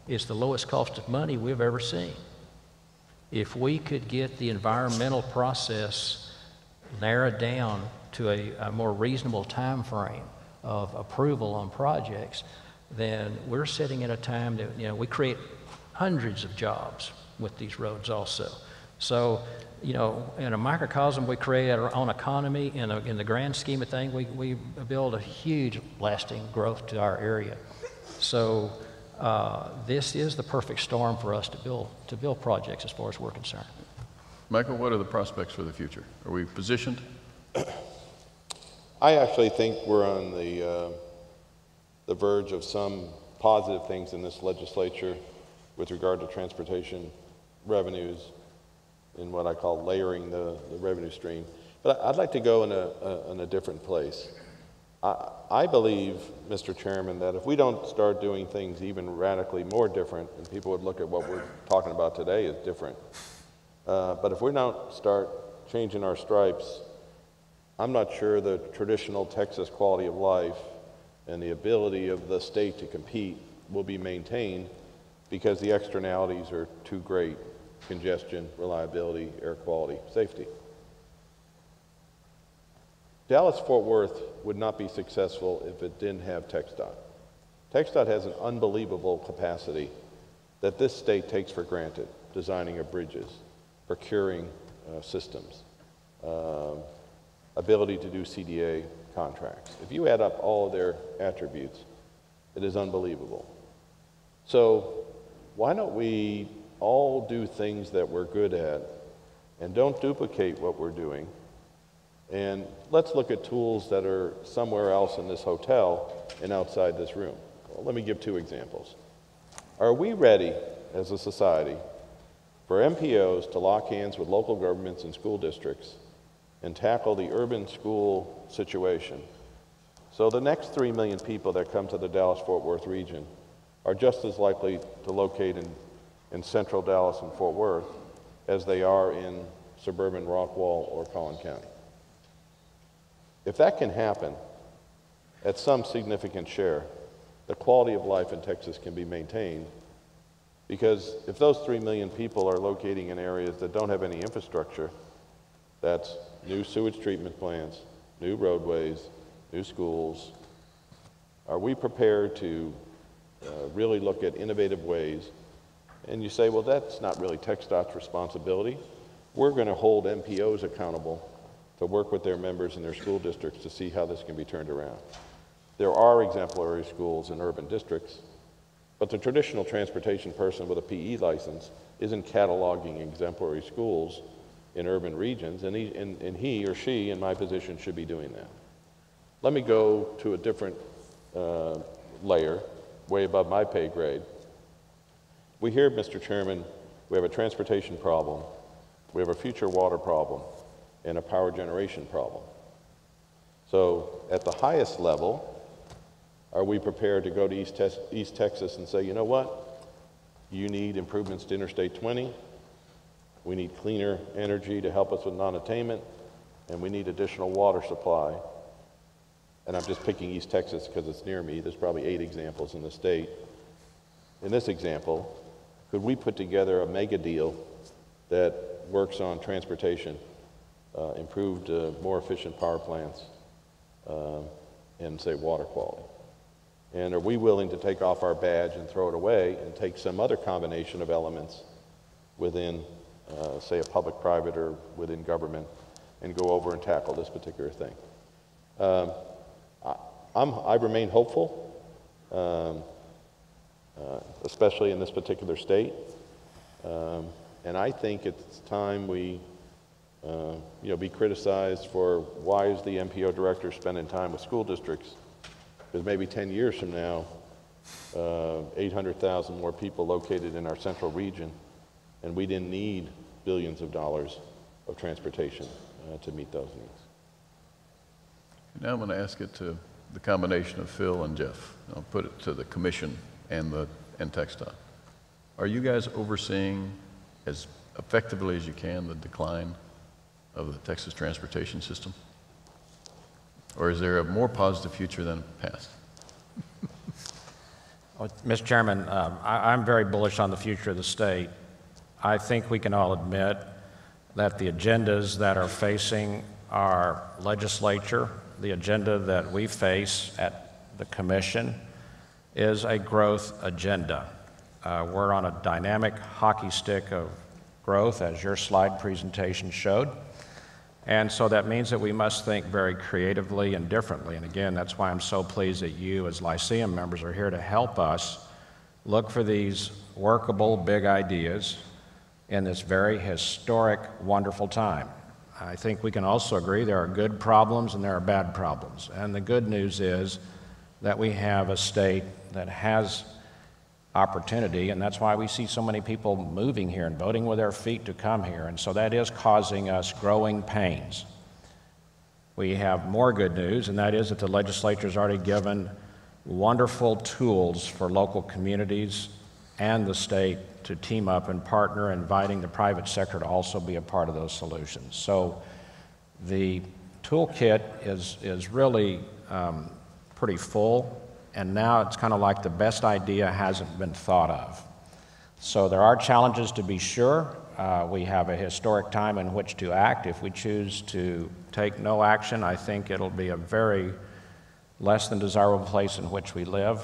It's the lowest cost of money we've ever seen. If we could get the environmental process narrowed down to a more reasonable time frame of approval on projects, then we're sitting at a time that, you know, we create hundreds of jobs with these roads also. So, you know, in a microcosm, we create our own economy. In the grand scheme of things, we build a huge lasting growth to our area. So this is the perfect storm for us to build projects as far as we're concerned. Michael, what are the prospects for the future? Are we positioned? I actually think we're on the verge of some positive things in this legislature with regard to transportation revenues in what I call layering the revenue stream. But I'd like to go in a different place. I believe, Mr. Chairman, that if we don't start doing things even radically more different, and people would look at what we're talking about today as different, but if we don't start changing our stripes, I'm not sure the traditional Texas quality of life and the ability of the state to compete will be maintained because the externalities are too great: congestion, reliability, air quality, safety. Dallas-Fort Worth would not be successful if it didn't have TxDOT. TxDOT has an unbelievable capacity that this state takes for granted: designing of bridges, procuring systems, ability to do CDA contracts. If you add up all of their attributes, it is unbelievable. So why don't we all do things that we're good at and don't duplicate what we're doing? And let's look at tools that are somewhere else in this hotel and outside this room. Well, let me give two examples. Are we ready as a society for MPOs to lock hands with local governments and school districts and tackle the urban school situation so the next 3 million people that come to the Dallas-Fort Worth region are just as likely to locate in central Dallas and Fort Worth as they are in suburban Rockwall or Collin County? If that can happen at some significant share, the quality of life in Texas can be maintained, because if those 3 million people are locating in areas that don't have any infrastructure, that's new sewage treatment plants, new roadways, new schools, are we prepared to really look at innovative ways? And you say, well, that's not really TxDOT's responsibility. We're going to hold MPOs accountable to work with their members and their school districts to see how this can be turned around. There are exemplary schools in urban districts, but the traditional transportation person with a PE license isn't cataloging exemplary schools in urban regions, and he or she, in my position, should be doing that. Let me go to a different layer, way above my pay grade. We hear, Mr. Chairman, we have a transportation problem, we have a future water problem, and a power generation problem. So at the highest level, are we prepared to go to East Texas and say, you know what? You need improvements to Interstate 20, we need cleaner energy to help us with non-attainment, and we need additional water supply. And I'm just picking East Texas because it's near me. There's probably 8 examples in the state. In this example, could we put together a mega deal that works on transportation, improved, more efficient power plants, and say water quality? And are we willing to take off our badge and throw it away and take some other combination of elements within, say, a public-private or within government and go over and tackle this particular thing? I remain hopeful, especially in this particular state. And I think it's time we be criticized for why is the MPO director spending time with school districts? Because maybe 10 years from now, 800,000 more people located in our central region, and we didn't need billions of dollars of transportation to meet those needs. Now I'm going to ask it to the combination of Phil and Jeff. I'll put it to the commission and TxDOT. Are you guys overseeing as effectively as you can the decline of the Texas transportation system? Or is there a more positive future than the past? Well, Mr. Chairman, I'm very bullish on the future of the state. I think we can all admit that the agendas that are facing our legislature, the agenda that we face at the commission, is a growth agenda. We're on a dynamic hockey stick of growth, as your slide presentation showed. And so that means that we must think very creatively and differently. And again, that's why I'm so pleased that you as Lyceum members are here to help us look for these workable big ideas in this very historic, wonderful time. I think we can also agree there are good problems and there are bad problems. And the good news is that we have a state that has opportunity, and that's why we see so many people moving here and voting with their feet to come here. And so that is causing us growing pains. We have more good news, and that is that the legislature has already given wonderful tools for local communities and the state to team up and partner, inviting the private sector to also be a part of those solutions. So the toolkit is really pretty full, and now it's kind of like the best idea hasn't been thought of. So there are challenges, to be sure. We have a historic time in which to act. If we choose to take no action, I think it'll be a very less than desirable place in which we live.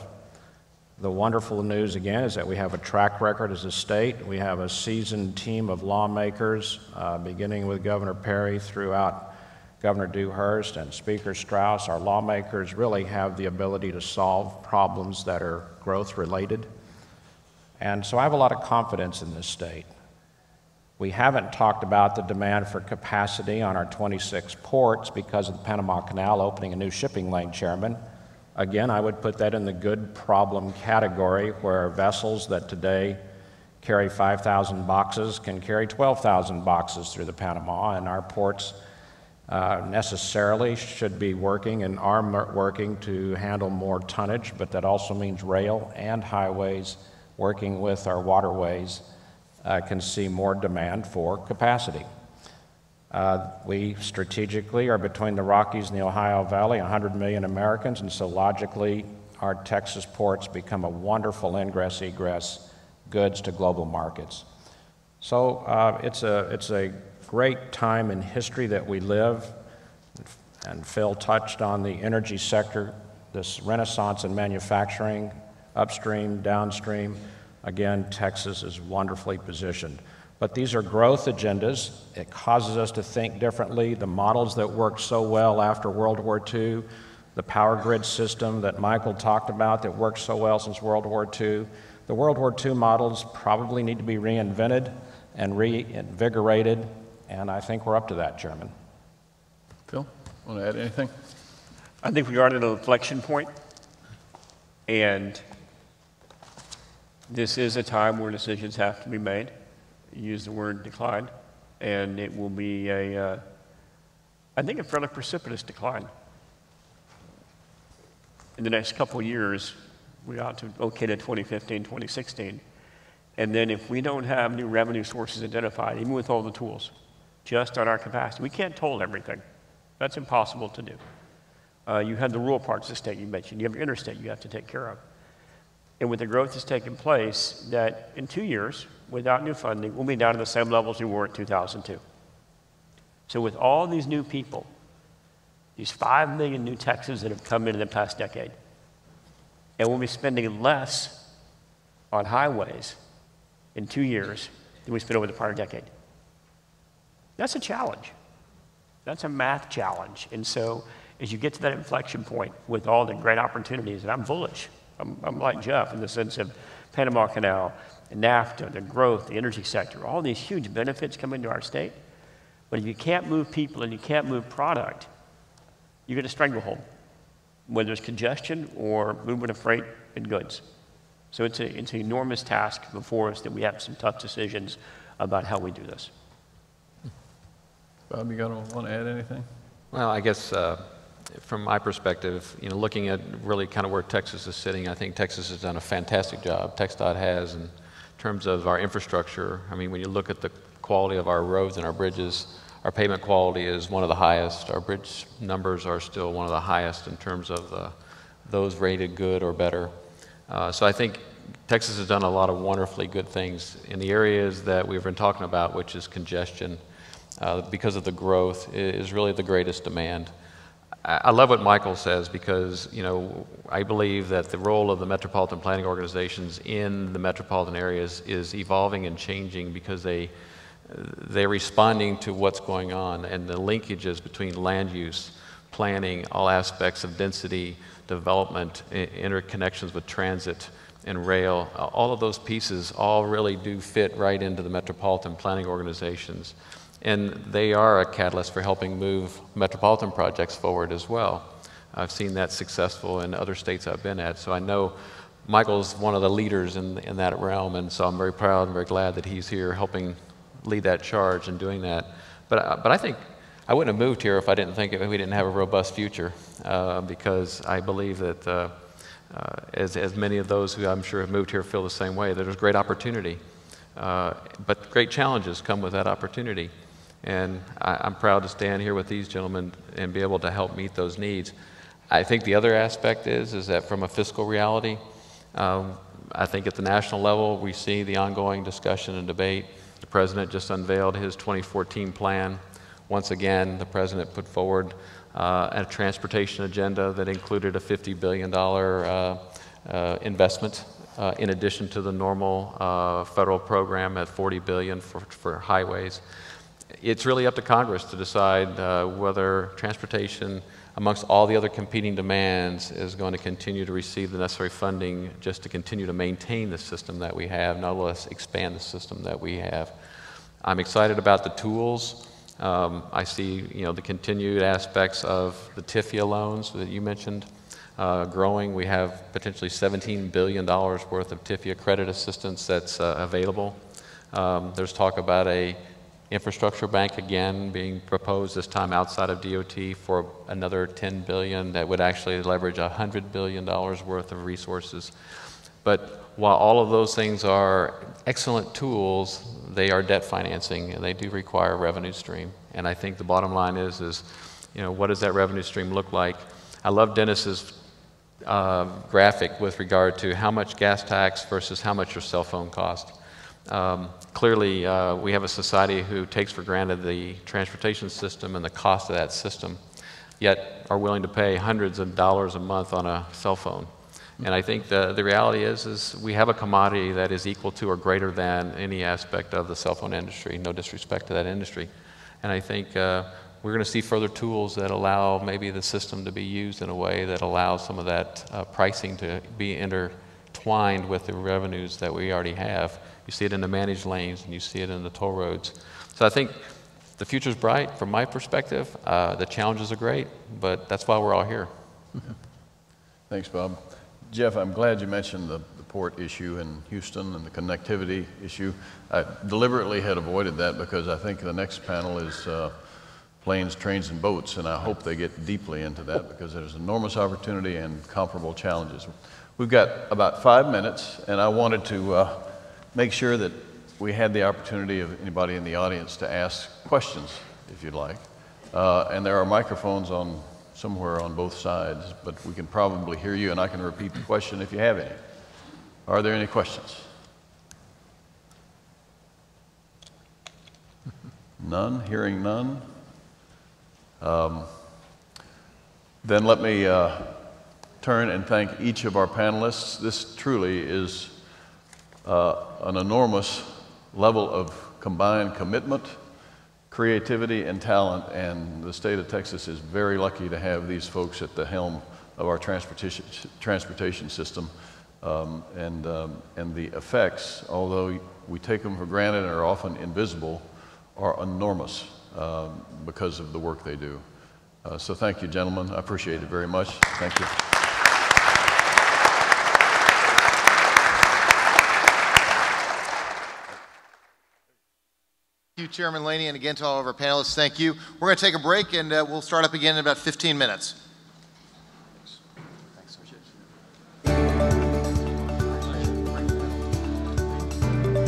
The wonderful news, again, is that we have a track record as a state. We have a seasoned team of lawmakers, beginning with Governor Perry throughout Governor Dewhurst and Speaker Strauss. Our lawmakers really have the ability to solve problems that are growth-related. And so I have a lot of confidence in this state. We haven't talked about the demand for capacity on our 26 ports because of the Panama Canal opening a new shipping lane, Chairman. Again, I would put that in the good problem category, where vessels that today carry 5,000 boxes can carry 12,000 boxes through the Panama, and our ports necessarily should be working and are working to handle more tonnage, but that also means rail and highways working with our waterways can see more demand for capacity. We strategically are between the Rockies and the Ohio Valley, 100 million Americans, and so logically our Texas ports become a wonderful ingress-egress goods to global markets. So it's a great time in history that we live, and Phil touched on the energy sector, this renaissance in manufacturing, upstream, downstream. Again, Texas is wonderfully positioned. But these are growth agendas. It causes us to think differently. The models that worked so well after World War II, the power grid system that Michael talked about that worked so well since World War II, the World War II models probably need to be reinvented and reinvigorated, and I think we're up to that, Chairman. Phil, want to add anything? I think we are at an inflection point, and this is a time where decisions have to be made. You use the word decline, and it will be I think a fairly precipitous decline. In the next couple of years, we ought to okay to 2015, 2016. And then if we don't have new revenue sources identified, even with all the tools, just on our capacity, we can't toll everything. That's impossible to do. You have the rural parts of the state you mentioned. You have your interstate you have to take care of. And with the growth that's taken place, that in 2 years, without new funding, we'll be down to the same levels we were in 2002. So with all these new people, these 5 million new Texans that have come in the past decade, and we'll be spending less on highways in 2 years than we spent over the prior decade. That's a challenge. That's a math challenge. And so as you get to that inflection point with all the great opportunities, and I'm bullish, I'm like Jeff in the sense of Panama Canal, NAFTA, the growth, the energy sector, all these huge benefits come into our state. But if you can't move people and you can't move product, you get a stranglehold, whether it's congestion or movement of freight and goods. So it's an enormous task before us that we have some tough decisions about how we do this. Bob, you want to add anything? Well, I guess from my perspective, looking at really kind of where Texas is sitting, I think Texas has done a fantastic job. TxDOT has in terms of our infrastructure. I mean, when you look at the quality of our roads and our bridges, our pavement quality is one of the highest. Our bridge numbers are still one of the highest in terms of those rated good or better. So I think Texas has done a lot of wonderfully good things in the areas that we've been talking about, which is congestion. Because of the growth is really the greatest demand. I love what Michael says because, I believe that the role of the metropolitan planning organizations in the metropolitan areas is evolving and changing because they're responding to what's going on and the linkages between land use, planning, all aspects of density, development, interconnections with transit and rail, all of those pieces all really do fit right into the metropolitan planning organizations. And they are a catalyst for helping move metropolitan projects forward as well. I've seen that successful in other states I've been at. So I know Michael's one of the leaders in that realm, and so I'm very proud and very glad that he's here helping lead that charge and doing that. But I think I wouldn't have moved here if I didn't think we didn't have a robust future, because I believe that as many of those who I'm sure have moved here feel the same way, that there's great opportunity. But great challenges come with that opportunity. And I'm proud to stand here with these gentlemen and be able to help meet those needs. I think the other aspect is that from a fiscal reality, I think at the national level, we see the ongoing discussion and debate. The President just unveiled his 2014 plan. Once again, the President put forward a transportation agenda that included a $50 billion investment in addition to the normal federal program at $40 billion for highways. It's really up to Congress to decide whether transportation, amongst all the other competing demands, is going to continue to receive the necessary funding just to continue to maintain the system that we have, no less expand the system that we have. I'm excited about the tools. I see, the continued aspects of the TIFIA loans that you mentioned growing. We have potentially $17 billion worth of TIFIA credit assistance that's available. There's talk about a infrastructure bank again being proposed, this time outside of DOT, for another $10 billion that would actually leverage $100 billion worth of resources. But while all of those things are excellent tools, they are debt financing and they do require a revenue stream. And I think the bottom line is what does that revenue stream look like? I love Dennis's graphic with regard to how much gas tax versus how much your cell phone cost. Clearly, we have a society who takes for granted the transportation system and the cost of that system, yet are willing to pay hundreds of dollars a month on a cell phone. And I think the reality is we have a commodity that is equal to or greater than any aspect of the cell phone industry, no disrespect to that industry. And I think we're going to see further tools that allow maybe the system to be used in a way that allows some of that pricing to be intertwined with the revenues that we already have. You see it in the managed lanes and you see it in the toll roads. So I think the future's bright from my perspective. The challenges are great, but that's why we're all here. Thanks, Bob. Jeff, I'm glad you mentioned the port issue in Houston and the connectivity issue. I deliberately had avoided that because I think the next panel is planes, trains, and boats, and I hope they get deeply into that because there's enormous opportunity and comparable challenges. We've got about 5 minutes, and I wanted to make sure that we had the opportunity of anybody in the audience to ask questions, if you'd like. And there are microphones somewhere on both sides, but we can probably hear you, and I can repeat the question if you have any. Are there any questions? None? Hearing none? Then let me turn and thank each of our panelists. This truly is an enormous level of combined commitment, creativity, and talent, and the state of Texas is very lucky to have these folks at the helm of our transportation system. And the effects, although we take them for granted and are often invisible, are enormous because of the work they do. So thank you, gentlemen. I appreciate it very much. Thank you. Thank you, Chairman Laney, and again to all of our panelists, thank you. We're going to take a break, and we'll start up again in about 15 minutes.